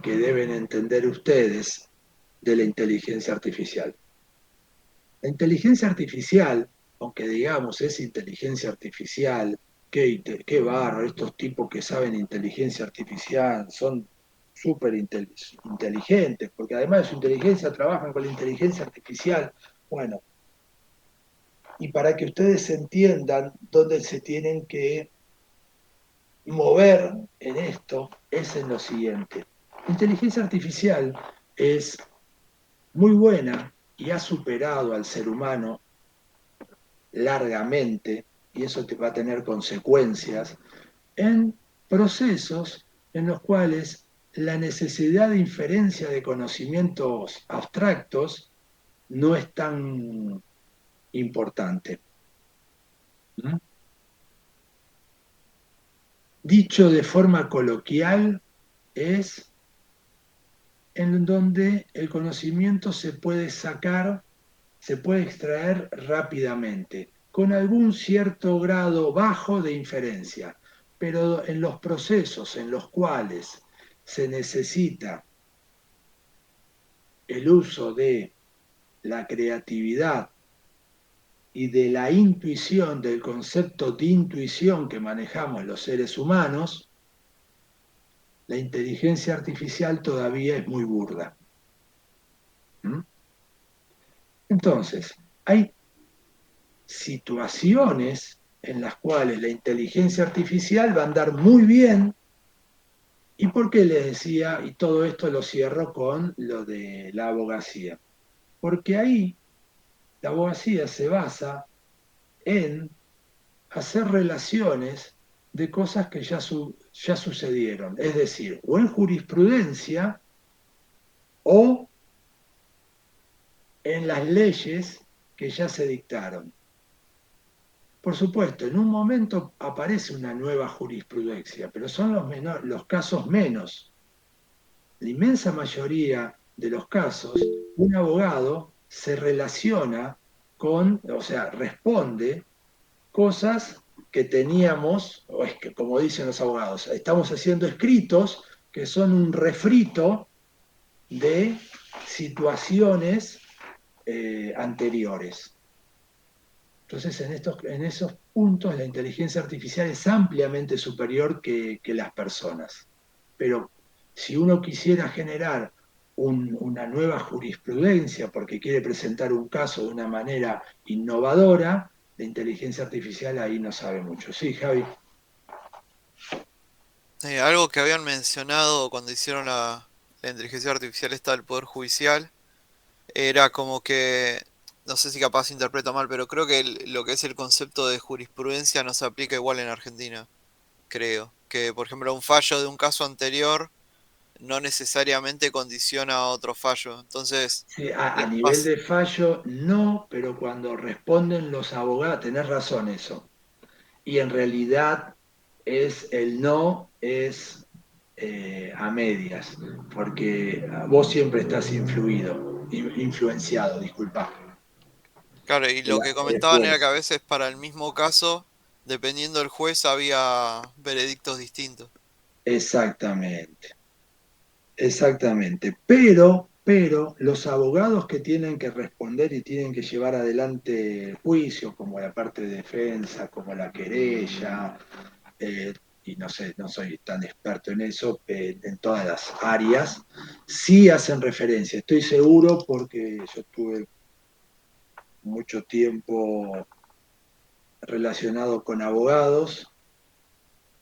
que deben entender ustedes de la inteligencia artificial. La inteligencia artificial, aunque digamos es inteligencia artificial, qué barro, estos tipos que saben inteligencia artificial son súper inteligentes, porque además de su inteligencia trabajan con la inteligencia artificial. Bueno, y para que ustedes entiendan dónde se tienen que mover en esto, es en lo siguiente. Inteligencia artificial es muy buena y ha superado al ser humano largamente, y eso te va a tener consecuencias, en procesos en los cuales la necesidad de inferencia de conocimientos abstractos no es tan importante. ¿Mm? Dicho de forma coloquial, es en donde el conocimiento se puede sacar, se puede extraer rápidamente, con algún cierto grado bajo de inferencia, pero en los procesos en los cuales se necesita el uso de la creatividad y de la intuición, del concepto de intuición que manejamos los seres humanos, la inteligencia artificial todavía es muy burda. ¿Mm? Entonces, hay situaciones en las cuales la inteligencia artificial va a andar muy bien. ¿Y por qué les decía? Y todo esto lo cierro con lo de la abogacía. Porque ahí la abogacía se basa en hacer relaciones de cosas que ya sucedieron. Es decir, o en jurisprudencia o en las leyes que ya se dictaron. Por supuesto, en un momento aparece una nueva jurisprudencia, pero son los casos menos. La inmensa mayoría de los casos, un abogado se relaciona con, o sea, responde cosas que teníamos, o es que, como dicen los abogados, estamos haciendo escritos que son un refrito de situaciones anteriores. Entonces, en esos puntos la inteligencia artificial es ampliamente superior que las personas. Pero si uno quisiera generar una nueva jurisprudencia porque quiere presentar un caso de una manera innovadora, la inteligencia artificial ahí no sabe mucho. Sí, Javi. Algo que habían mencionado cuando hicieron la inteligencia artificial esta del Poder Judicial era como que, no sé si capaz interpreto mal, pero creo que lo que es el concepto de jurisprudencia no se aplica igual en Argentina, creo. Que, por ejemplo, un fallo de un caso anterior no necesariamente condiciona a otro fallo. Entonces, Sí, a nivel de fallo, no, pero cuando responden los abogados, tenés razón eso. Y en realidad es el no es a medias, porque vos siempre estás influenciado, disculpa. claro, y lo que El comentaban era que juez. a veces para el mismo caso, dependiendo del juez, había veredictos distintos. Exactamente, exactamente. Pero los abogados que tienen que responder y tienen que llevar adelante el juicio, como la parte de defensa, como la querella, eh, y no sé, no soy tan experto en eso, en todas las áreas, sí hacen referencia. Estoy seguro porque yo tuve mucho tiempo relacionado con abogados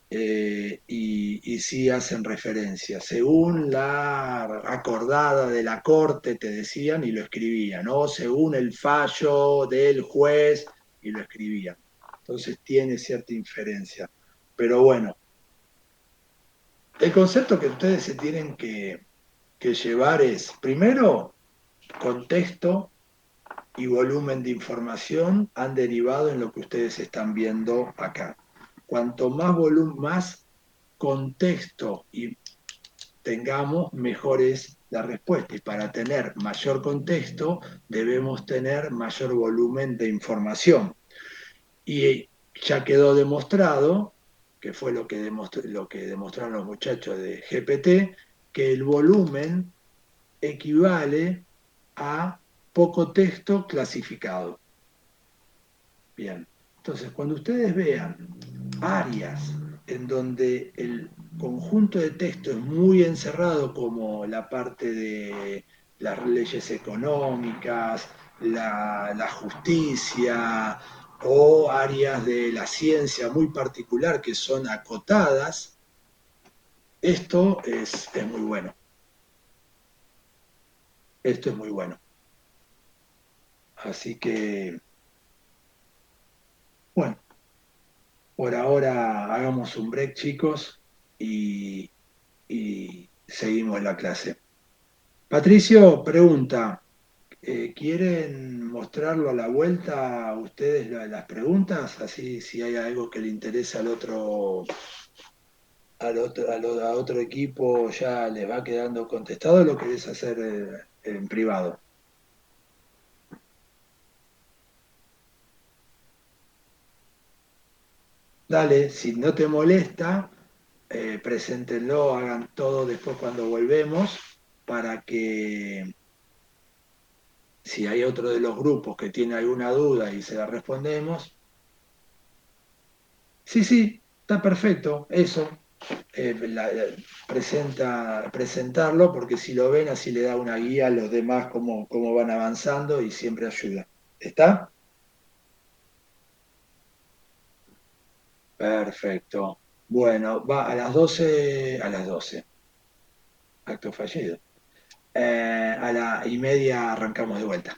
y sí hacen referencia. Según la acordada de la corte, te decían y lo escribían, ¿no? Según el fallo del juez y lo escribían. Entonces tiene cierta inferencia. Pero bueno, el concepto que ustedes se tienen que llevar es, primero, contexto y volumen de información han derivado en lo que ustedes están viendo acá. Cuanto más volumen, más contexto y tengamos, mejor es la respuesta. Y para tener mayor contexto, debemos tener mayor volumen de información. Y ya quedó demostrado, que fue lo que demostraron los muchachos de GPT, que el volumen equivale a poco texto clasificado. Bien, entonces cuando ustedes vean áreas en donde el conjunto de texto es muy encerrado, como la parte de las leyes económicas, la justicia o áreas de la ciencia muy particular que son acotadas, esto es muy bueno. Esto es muy bueno. Así que, bueno, por ahora hagamos un break, chicos, y, y seguimos la clase. Patricio pregunta, ¿quieren mostrarlo a la vuelta a ustedes las preguntas? Así si hay algo que le interesa a otro equipo ya les va quedando contestado, lo querés hacer en privado. Dale, si no te molesta, preséntenlo, hagan todo después cuando volvemos, para que si hay otro de los grupos que tiene alguna duda y se la respondemos. Sí, sí, está perfecto, eso. Presentarlo, porque si lo ven, así le da una guía a los demás cómo van avanzando y siempre ayuda. ¿Está? Perfecto. Bueno, va a las 12 acto fallido. A la y media arrancamos de vuelta.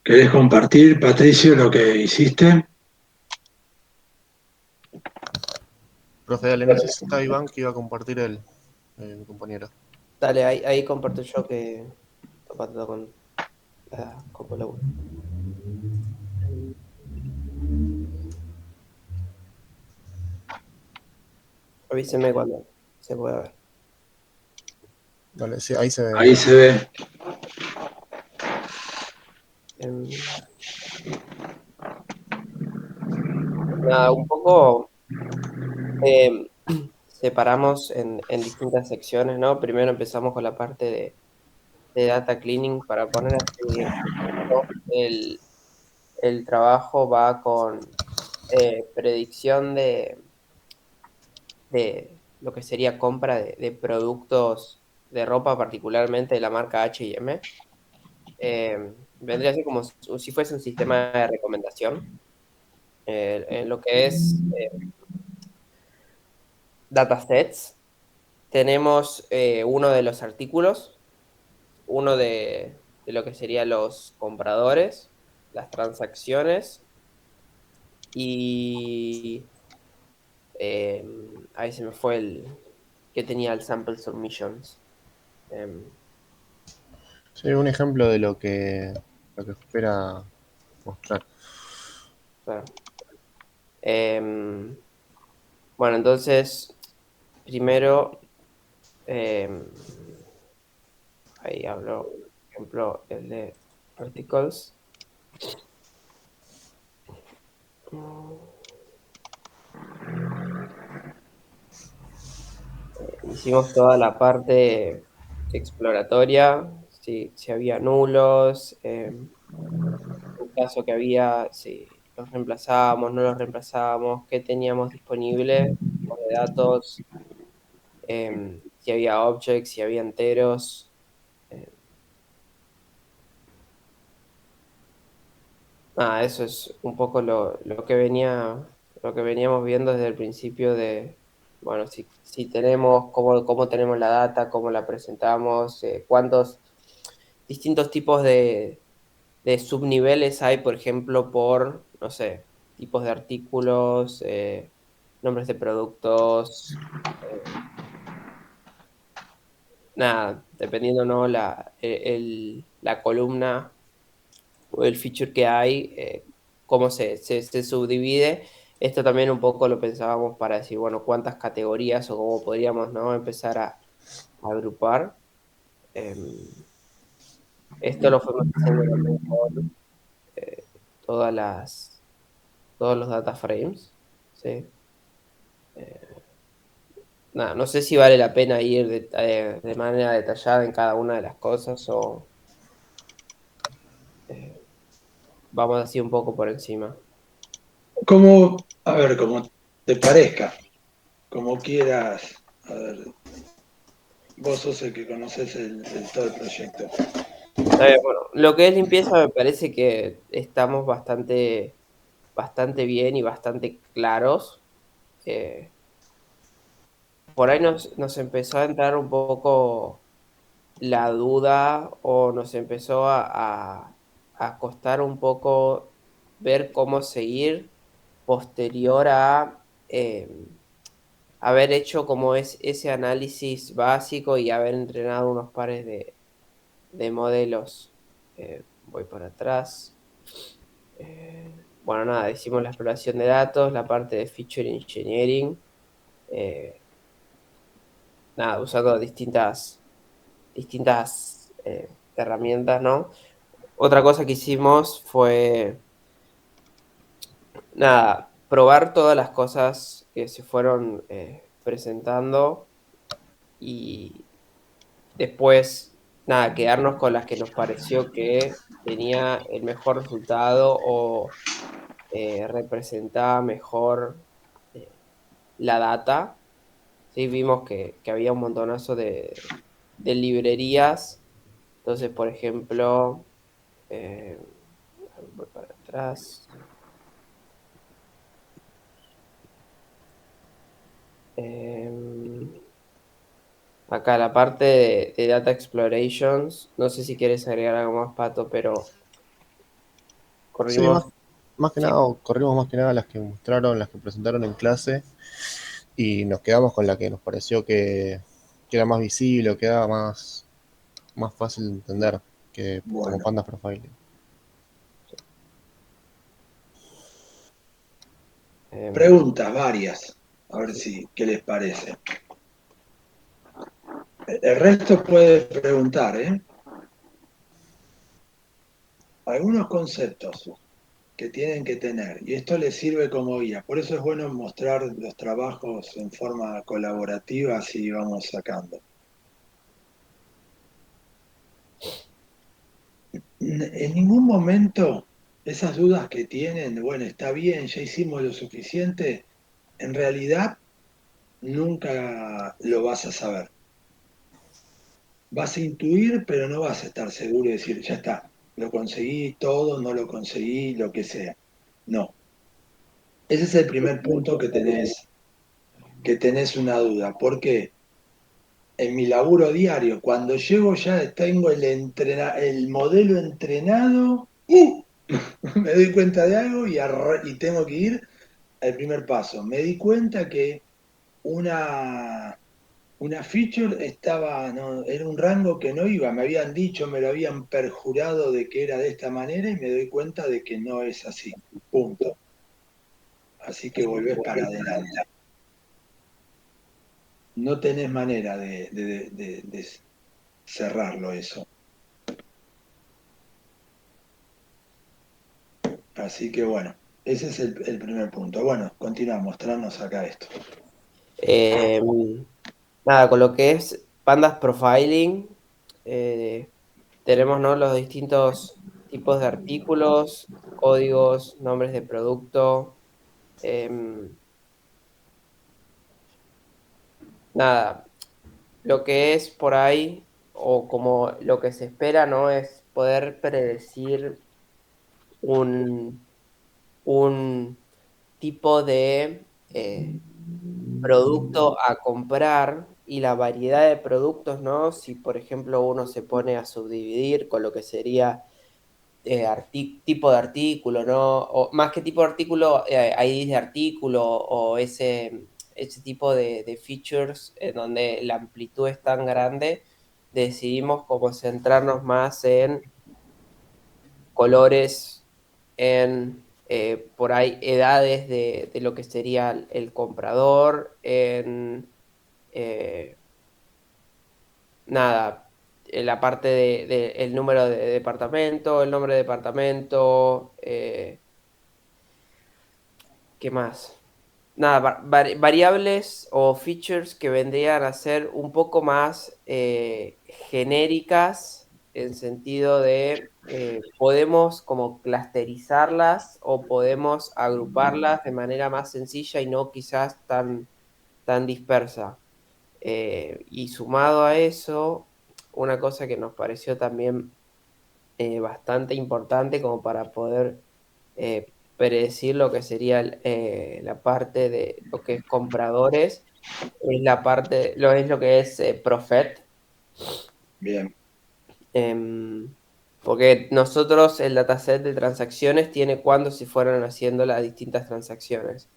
¿Querés compartir, Patricio, lo que hiciste? Profe, dale, no sé si está Iván que iba a compartir mi compañero. Dale, ahí comparto yo que comparto con la compu laburo. Avísenme cuando se pueda ver. Dale, sí, ahí se ve. Ahí se ve. Nada, un poco separamos en distintas secciones, ¿no? Primero empezamos con la parte de data cleaning para poner así en contexto. El trabajo va con predicción de lo que sería compra de productos de ropa, particularmente de la marca H&M. Vendría a ser como si fuese un sistema de recomendación. En lo que es datasets, tenemos uno de los artículos, uno de lo que serían los compradores, las transacciones y ahí se me fue el que tenía el sample submissions. Sí, un ejemplo de lo que espera mostrar. Claro. Bueno, entonces, primero, ahí hablo, por ejemplo, el de articles. Hicimos toda la parte exploratoria, si había nulos, en caso que había, si los reemplazábamos, no los reemplazábamos, qué teníamos disponible de datos, si había objects, si había enteros. Eso es un poco lo que lo que veníamos viendo desde el principio de, bueno, si tenemos, cómo tenemos la data, cómo la presentamos, cuántos distintos tipos de subniveles hay, por ejemplo, por, no sé, tipos de artículos, nombres de productos, nada, dependiendo, ¿no? La columna o el feature que hay, cómo se subdivide. Esto también un poco lo pensábamos para decir, bueno, cuántas categorías o cómo podríamos, ¿no? Empezar a agrupar. Esto lo fuimos haciendo también con eh, todas todos los data frames. ¿Sí? Nada, no sé si vale la pena ir de manera detallada en cada una de las cosas o eh, vamos así un poco por encima. Como, a ver, como te parezca, como quieras. A ver, vos sos el que conoces todo el proyecto. Bueno, lo que es limpieza me parece que estamos bastante bien y bastante claros. Eh, por ahí nos empezó a entrar un poco la duda o nos empezó a costar un poco ver cómo seguir posterior a haber hecho como es ese análisis básico y haber entrenado unos pares de modelos. Voy para atrás. Bueno, nada, hicimos la exploración de datos, la parte de feature engineering, eh, nada, usando distintas herramientas, ¿no? Otra cosa que hicimos fue, nada, probar todas las cosas que se fueron presentando y después, nada, quedarnos con las que nos pareció que tenía el mejor resultado o representaba mejor la data. Sí, vimos que había un montonazo de librerías. Entonces, por ejemplo, eh, voy para atrás. Em, Acá la parte de Data Explorations, no sé si quieres agregar algo más, Pato, pero Sí, corrimos. más que Sí. nada, corrimos más que nada las que mostraron, las que presentaron en clase, y nos quedamos con la que nos pareció que era más visible o que era más fácil de entender que como Bueno, Pandas Profiling. preguntas varias. A ver si, ¿qué les parece? El resto puede preguntar, ¿eh? Algunos conceptos que tienen que tener, y esto les sirve como guía. Por eso es bueno mostrar los trabajos en forma colaborativa, así vamos sacando. En ningún momento esas dudas que tienen, bueno, está bien, ya hicimos lo suficiente, en realidad nunca lo vas a saber. Vas a intuir, pero no vas a estar seguro y decir, ya está, lo conseguí todo, no lo conseguí, lo que sea. No. Ese es el primer punto que tenés una duda. ¿Por qué? En mi laburo diario, cuando llego ya tengo el modelo entrenado, me doy cuenta de algo y tengo que ir al primer paso. Me di cuenta que una, una feature estaba, no, era un rango que no iba, me habían dicho, me lo habían perjurado de que era de esta manera y me doy cuenta de que no es así. Punto. Así que volvés para adelante. No tenés manera de cerrarlo eso. Así que bueno, ese es el primer punto. Bueno, continúa, mostrarnos acá esto. Eh, Nada, con lo que es Pandas Profiling, tenemos, ¿no?, los distintos tipos de artículos, códigos, nombres de producto. Nada, lo que es por ahí, o como lo que se espera, ¿no?, es poder predecir un, un tipo de producto a comprar y la variedad de productos, ¿no? Si, por ejemplo, uno se pone a subdividir con lo que sería tipo de artículo, ¿no? O más que tipo de artículo, IDs de artículo o ese tipo de features en donde la amplitud es tan grande, decidimos como centrarnos más en colores, en por ahí edades de lo que sería el comprador, en eh, nada, la parte el número de departamento, el nombre de departamento, ¿qué más? Nada, variables o features que vendrían a ser un poco más genéricas en sentido de podemos como clusterizarlas o podemos agruparlas de manera más sencilla y no quizás tan dispersa. Y sumado a eso, una cosa que nos pareció también bastante importante como para poder predecir lo que sería la parte de lo que es compradores, es la parte, es lo que es Profet. Bien, em, Porque nosotros el dataset de transacciones tiene cuándo se fueron haciendo las distintas transacciones.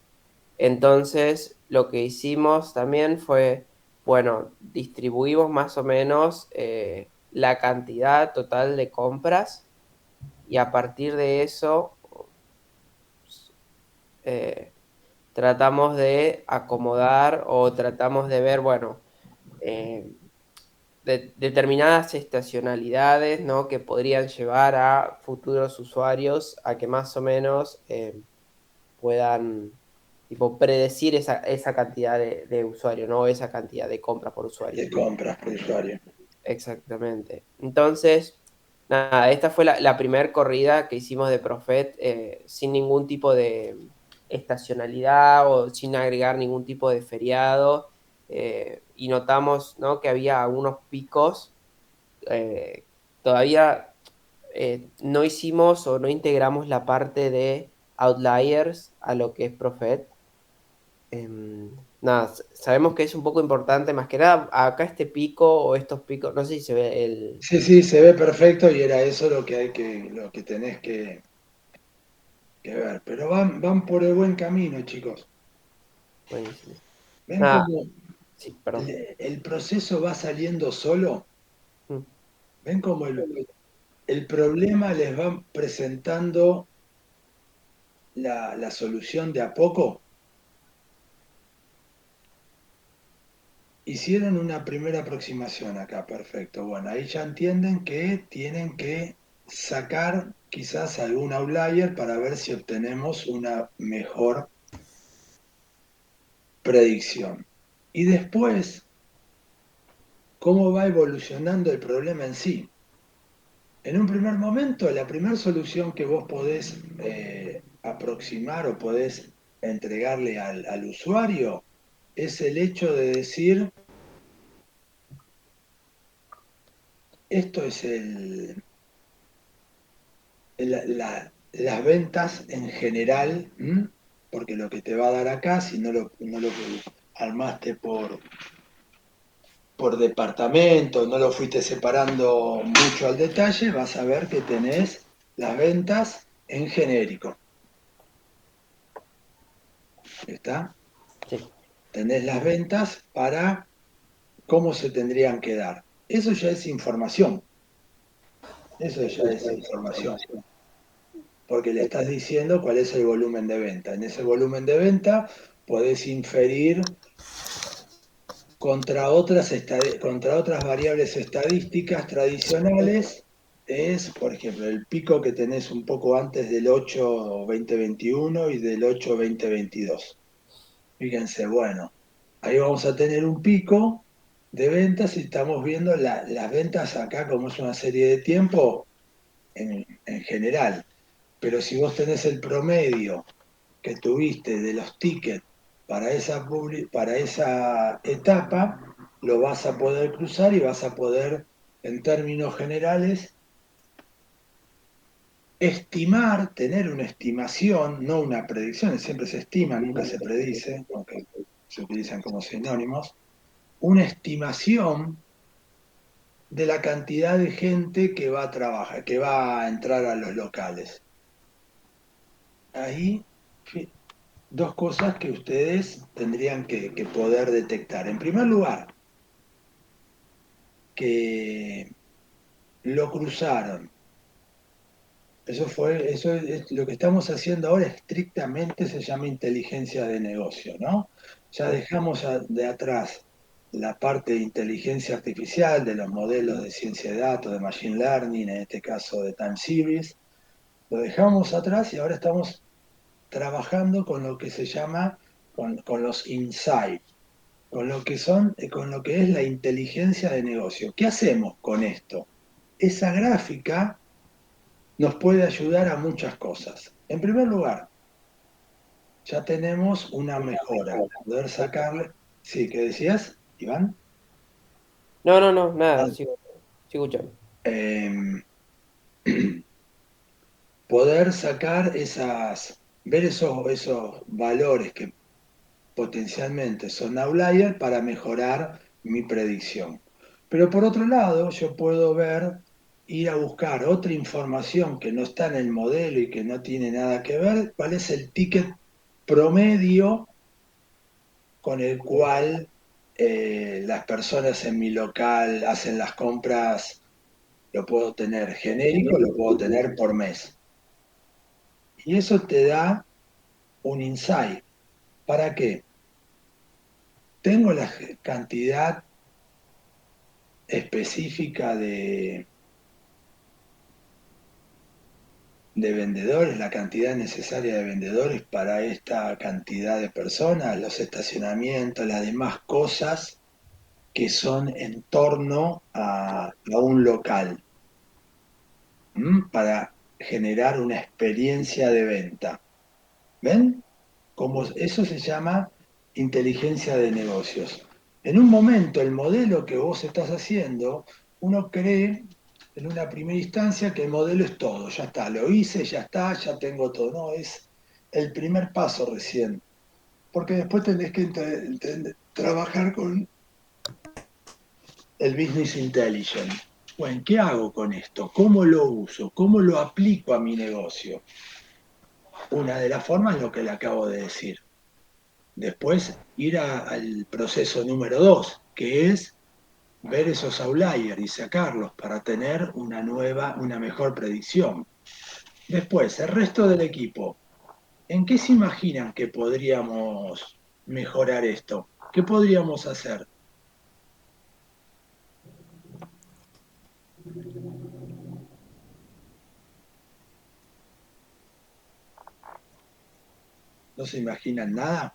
Entonces, lo que hicimos también fue, bueno, distribuimos más o menos la cantidad total de compras y a partir de eso eh, tratamos de acomodar o tratamos de ver, bueno, eh, determinadas estacionalidades, ¿no?, que podrían llevar a futuros usuarios a que más o menos puedan tipo, predecir esa cantidad de usuario, ¿no? Esa cantidad de compras por usuario. de compras por usuario. Exactamente. Entonces, nada, esta fue la primera corrida que hicimos de Profet sin ningún tipo de estacionalidad o sin agregar ningún tipo de feriado. Y notamos, ¿no?, que había algunos picos. Todavía no hicimos o no integramos la parte de outliers a lo que es Profet. Nada, sabemos que es un poco importante, más que nada, acá este pico o estos picos, no sé si se ve Sí, sí, se ve perfecto y era eso lo que tenés que ver, pero van por el buen camino, chicos. Buenísimo. ¿Ven Nada, cómo sí, perdón. el proceso va saliendo solo? Mm. ¿Ven cómo el problema les va presentando la solución de a poco? Hicieron una primera aproximación acá, perfecto. Bueno, ahí ya entienden que tienen que sacar quizás algún outlier para ver si obtenemos una mejor predicción. Y después, ¿cómo va evolucionando el problema en sí? En un primer momento, la primera solución que vos podés aproximar o podés entregarle al usuario es el hecho de decir, esto es las ventas en general, ¿m? Porque lo que te va a dar acá, si no lo armaste por departamento, no lo fuiste separando mucho al detalle, vas a ver que tenés las ventas en genérico. ¿Está? Sí. Tenés las ventas para cómo se tendrían que dar. Eso ya es información. Eso ya es información. Porque le estás diciendo cuál es el volumen de venta. En ese volumen de venta podés inferir contra otras variables estadísticas tradicionales. Es, por ejemplo, el pico que tenés un poco antes del 8-2021 y del 8-2022. Fíjense, bueno, ahí vamos a tener un pico de ventas y estamos viendo las ventas acá como es una serie de tiempo en general. Pero si vos tenés el promedio que tuviste de los tickets para esa etapa, lo vas a poder cruzar y vas a poder, en términos generales, estimar, tener una estimación, no una predicción, siempre se estima, nunca se predice, aunque se utilizan como sinónimos, una estimación de la cantidad de gente que va a trabajar, que va a entrar a los locales. Ahí, dos cosas que ustedes tendrían que poder detectar. En primer lugar, que lo cruzaron. Eso es lo que estamos haciendo ahora estrictamente se llama inteligencia de negocio, ¿no? Ya dejamos de atrás la parte de inteligencia artificial, de los modelos de ciencia de datos, de machine learning, en este caso de time series, lo dejamos atrás y ahora estamos trabajando con lo que se llama, con los insights, con lo que es la inteligencia de negocio. ¿Qué hacemos con esto? Esa gráfica nos puede ayudar a muchas cosas. En primer lugar, ya tenemos una mejora. Poder sacarle. Sí, ¿qué decías, Iván? No, nada, sigo escuchando. Eh, poder sacar ver esos valores que potencialmente son outliers para mejorar mi predicción. Pero por otro lado, yo puedo ir a buscar otra información que no está en el modelo y que no tiene nada que ver, cuál es el ticket promedio con el cual las personas en mi local hacen las compras, lo puedo tener genérico, lo puedo tener por mes. Y eso te da un insight. ¿Para qué? Tengo la cantidad específica de vendedores, la cantidad necesaria de vendedores para esta cantidad de personas, los estacionamientos, las demás cosas que son en torno a un local, para generar una experiencia de venta. ¿Ven? Como eso se llama inteligencia de negocios. En un momento, el modelo que vos estás haciendo, uno cree en una primera instancia que el modelo es todo, ya está, lo hice, ya está, ya tengo todo. No, es el primer paso recién, porque después tenés que trabajar con el business intelligence. Bueno, ¿qué hago con esto? ¿Cómo lo uso? ¿Cómo lo aplico a mi negocio? Una de las formas es lo que le acabo de decir. Después ir al proceso número 2, que es ver esos outliers y sacarlos para tener una mejor predicción. Después, el resto del equipo, ¿en qué se imaginan que podríamos mejorar esto? ¿Qué podríamos hacer? ¿No se imaginan nada?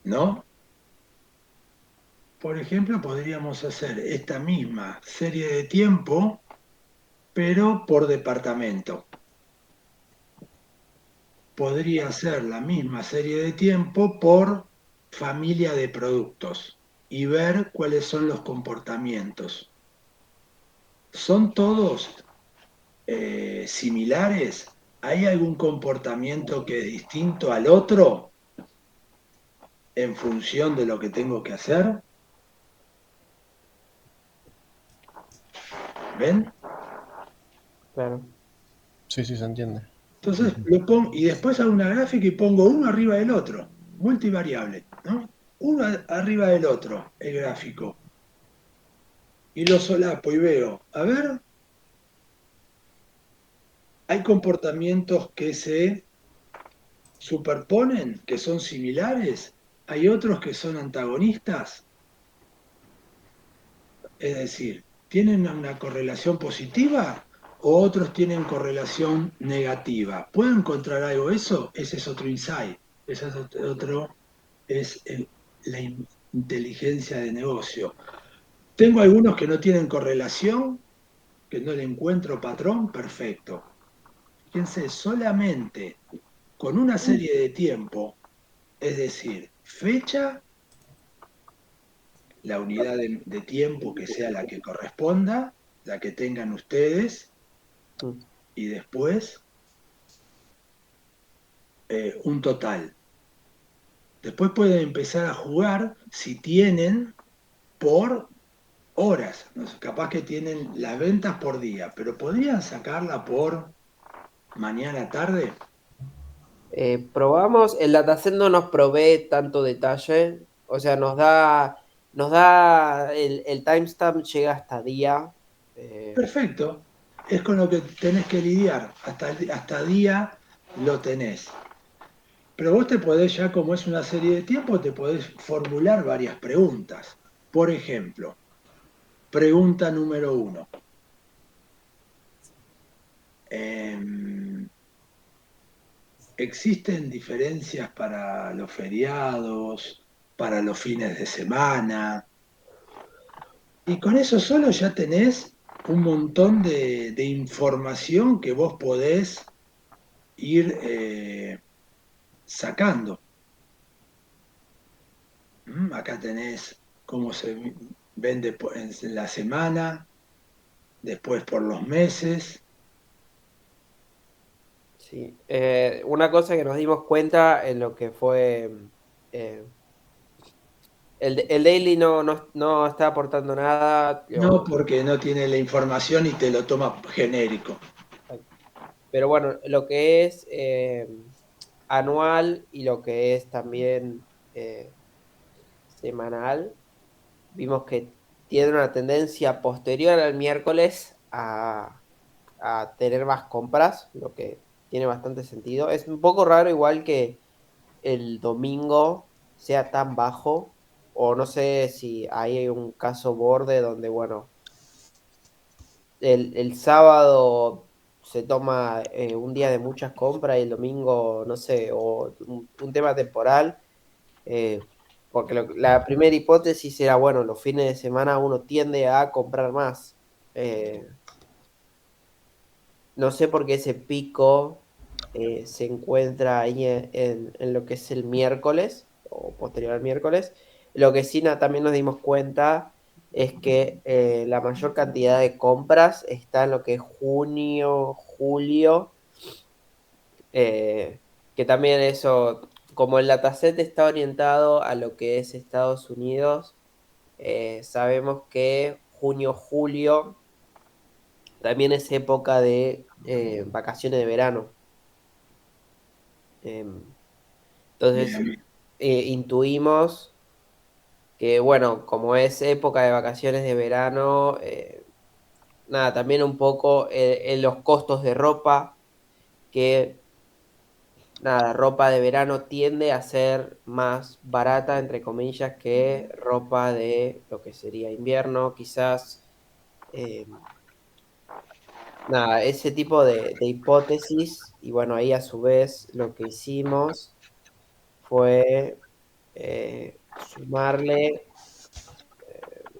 ¿No? Por ejemplo, podríamos hacer esta misma serie de tiempo, pero por departamento. Podría ser la misma serie de tiempo por familia de productos y ver cuáles son los comportamientos. ¿Son todos similares? ¿Hay algún comportamiento que es distinto al otro en función de lo que tengo que hacer? ¿Ven? Claro. Sí, sí, se entiende. Entonces lo pongo, y después hago una gráfica y pongo uno arriba del otro, multivariable, ¿no? Uno arriba del otro, el gráfico. Y lo solapo y veo, a ver, hay comportamientos que se superponen, que son similares, hay otros que son antagonistas, es decir, ¿tienen una correlación positiva o otros tienen correlación negativa? ¿Puedo encontrar algo de eso? Ese es otro insight, ese es otro, es la inteligencia de negocio. Tengo algunos que no tienen correlación, que no le encuentro patrón, perfecto. Fíjense, solamente con una serie de tiempo, es decir, fecha, la unidad de tiempo que sea la que corresponda, la que tengan ustedes, y después un total. Después pueden empezar a jugar si tienen por horas. ¿No? Capaz que tienen las ventas por día, pero podrían sacarla por mañana tarde. Probamos, el dataset no nos provee tanto detalle, o sea, nos da el timestamp llega hasta día. Perfecto. Es con lo que tenés que lidiar. Hasta día lo tenés. Pero vos te podés, ya como es una serie de tiempo, te podés formular varias preguntas. Por ejemplo, pregunta número 1. ¿Existen diferencias para los feriados, para los fines de semana? Y con eso solo ya tenés un montón de información que vos podés ir sacando. Acá tenés cómo se vende en la semana, después por los meses. Sí. Una cosa que nos dimos cuenta en lo que fue eh, el daily no está aportando nada, No porque no tiene la información y te lo toma genérico. pero bueno, lo que es anual y lo que es también semanal, vimos que tiene una tendencia posterior al miércoles a tener más compras, lo que tiene bastante sentido. Es un poco raro igual que el domingo sea tan bajo, o no sé si hay un caso borde donde, bueno, el sábado se toma un día de muchas compras y el domingo, no sé, o un tema temporal, eh, porque la primera hipótesis era, bueno, los fines de semana uno tiende a comprar más. Eh, no sé por qué ese pico se encuentra ahí en lo que es el miércoles o posterior al miércoles. Lo que sí también nos dimos cuenta es que la mayor cantidad de compras está en lo que es junio, julio. Que también eso, como el dataset está orientado a lo que es Estados Unidos, sabemos que junio, julio también es época de vacaciones de verano. Entonces, Bien. intuimos que, bueno, como es época de vacaciones de verano, nada, también un poco en los costos de ropa, que nada, ropa de verano tiende a ser más barata, entre comillas, que ropa de lo que sería invierno, quizás. eh, Nada, ese tipo de hipótesis, y bueno, ahí a su vez lo que hicimos fue sumarle,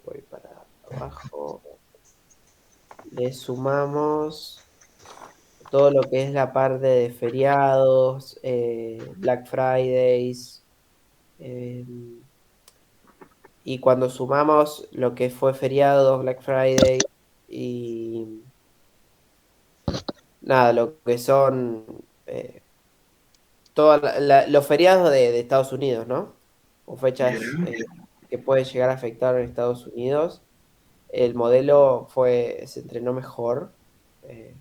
voy para abajo, le sumamos todo lo que es la parte de feriados, Black Fridays, eh, y cuando sumamos lo que fue feriados, Black Friday y nada, lo que son todos los feriados de Estados Unidos, ¿no? O fechas Bien. que pueden llegar a afectar en Estados Unidos. El modelo se entrenó mejor. Eh,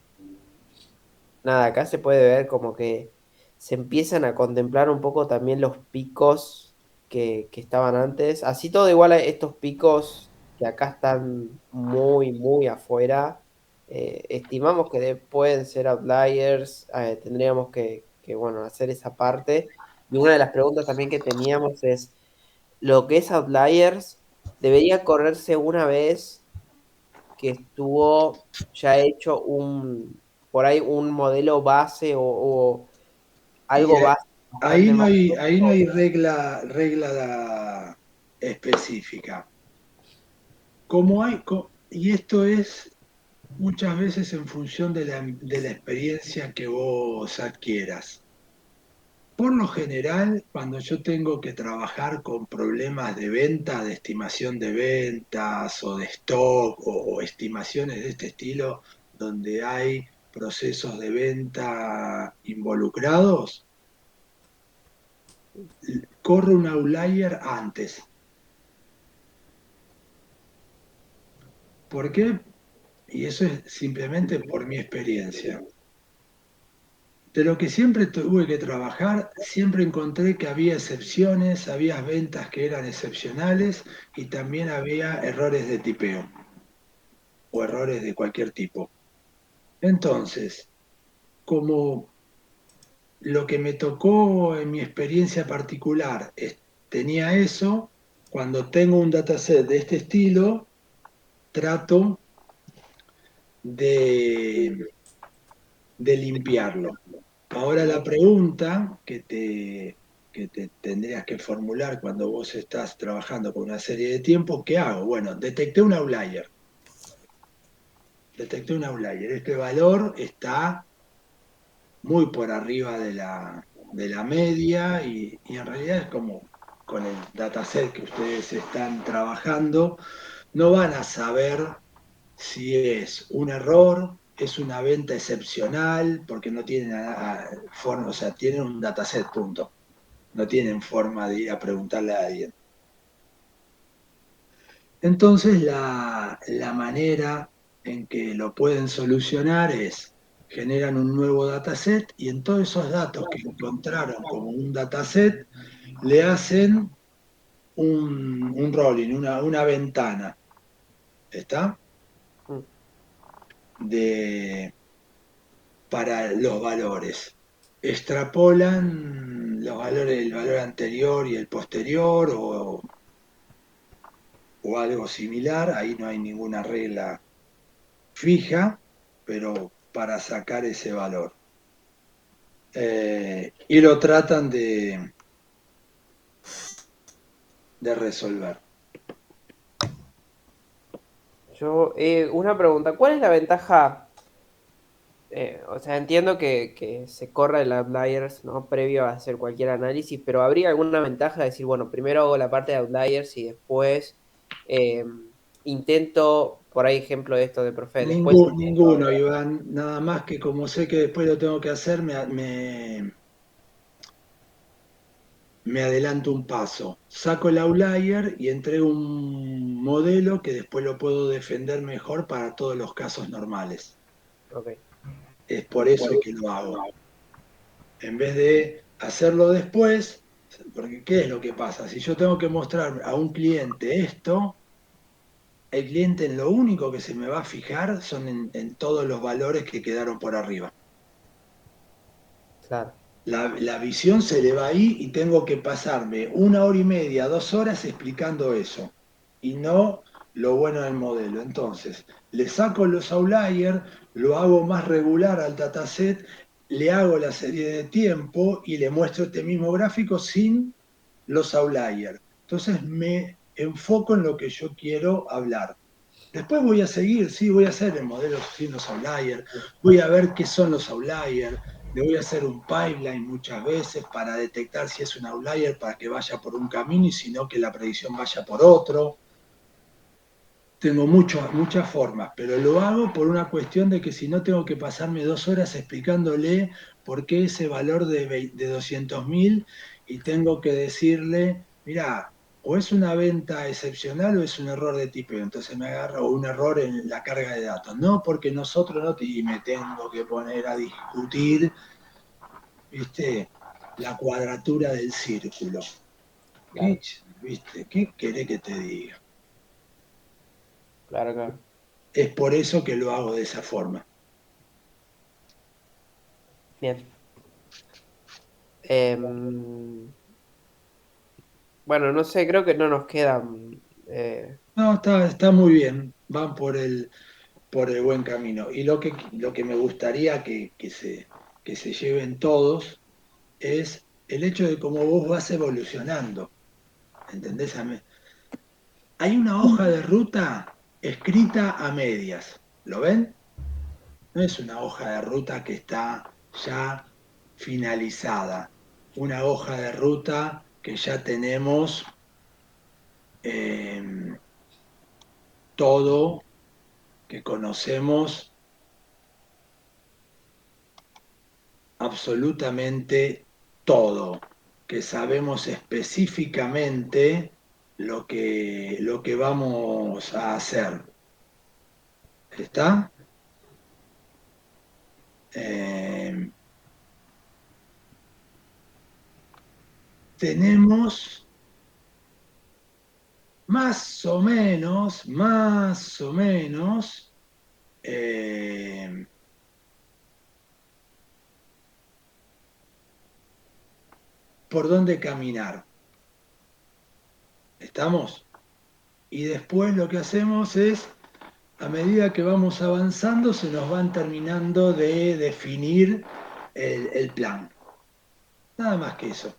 Nada, acá se puede ver como que se empiezan a contemplar un poco también los picos que estaban antes. Así todo igual a estos picos que acá están muy, muy afuera. Estimamos que pueden ser outliers. Tendríamos bueno, hacer esa parte. Y una de las preguntas también que teníamos es, lo que es outliers, ¿debería correrse una vez que estuvo ya hecho por ahí un modelo base o Y algo base bastante más? ahí no hay regla específica. Y esto es muchas veces en función de la experiencia que vos adquieras. Por lo general, cuando yo tengo que trabajar con problemas de venta, de estimación de ventas o de stock o estimaciones de este estilo, donde hay procesos de venta involucrados, corre un outlier antes. ¿Por qué? Y eso es simplemente por mi experiencia. De lo que siempre tuve que trabajar, siempre encontré que había excepciones, había ventas que eran excepcionales y también había errores de tipeo o errores de cualquier tipo. Entonces, como lo que me tocó en mi experiencia particular tenía eso, cuando tengo un dataset de este estilo, trato de, de limpiarlo. Ahora la pregunta que te tendrías que formular cuando vos estás trabajando con una serie de tiempo, ¿qué hago? Bueno, detecté un outlier. Detecté un outlier. Este valor está muy por arriba de la media y en realidad es como con el dataset que ustedes están trabajando, no van a saber si es un error, es una venta excepcional, porque no tienen forma, o sea, tienen un dataset, punto. No tienen forma de ir a preguntarle a alguien. Entonces, la manera en que lo pueden solucionar es, generan un nuevo dataset y en todos esos datos que encontraron como un dataset, le hacen un rolling, una ventana, ¿está? Mm. De, para los valores. Extrapolan los valores, el valor anterior y el posterior o algo similar, ahí no hay ninguna regla fija, pero para sacar ese valor. Y lo tratan de resolver. Una pregunta, ¿cuál es la ventaja? O sea, entiendo que se corra el outliers, ¿no? Previo a hacer cualquier análisis, pero ¿habría alguna ventaja de decir, bueno, primero hago la parte de outliers y después eh, intento, por ahí ejemplo de esto de profe, después intento Ninguno, Iván, nada más que como sé que después lo tengo que hacer, me adelanto un paso, saco el outlier y entrego un modelo que después lo puedo defender mejor para todos los casos normales. Ok. Es por eso que lo hago. En vez de hacerlo después, porque ¿qué es lo que pasa? Si yo tengo que mostrar a un cliente esto, el cliente en lo único que se me va a fijar son en todos los valores que quedaron por arriba. Claro. La visión se le va ahí y tengo que pasarme 1 hora y media, 2 horas explicando eso y no lo bueno del modelo. Entonces, le saco los outliers, lo hago más regular al dataset, le hago la serie de tiempo y le muestro este mismo gráfico sin los outliers. Entonces, me enfoco en lo que yo quiero hablar. Después voy a seguir, sí, voy a hacer el modelo sin los outliers, voy a ver qué son los outliers, le voy a hacer un pipeline muchas veces para detectar si es un outlier para que vaya por un camino y si no que la predicción vaya por otro. Tengo muchas formas, pero lo hago por una cuestión de que si no tengo que pasarme 2 horas explicándole por qué ese valor de 200.000 y tengo que decirle, mira, o es una venta excepcional o es un error de tipeo, entonces me agarro un error en la carga de datos. No, porque nosotros no, y me tengo que poner a discutir, ¿viste? La cuadratura del círculo. Claro, ¿Viste? ¿Qué querés que te diga? claro, claro. Es por eso que lo hago de esa forma. Bien. Em, bueno, no sé, creo que no nos quedan. No, está muy bien, van por el buen camino. Y lo que me gustaría que se lleven todos es el hecho de cómo vos vas evolucionando. ¿Entendés? Hay una hoja de ruta escrita a medias. ¿Lo ven? No es una hoja de ruta que está ya finalizada. Una hoja de ruta que ya tenemos eh, todo, que conocemos absolutamente todo, que sabemos específicamente lo que vamos a hacer. ¿Está? Eh, tenemos más o menos, eh, por dónde caminar. ¿Estamos? Y después lo que hacemos es, a medida que vamos avanzando, se nos van terminando de definir el plan. Nada más que eso.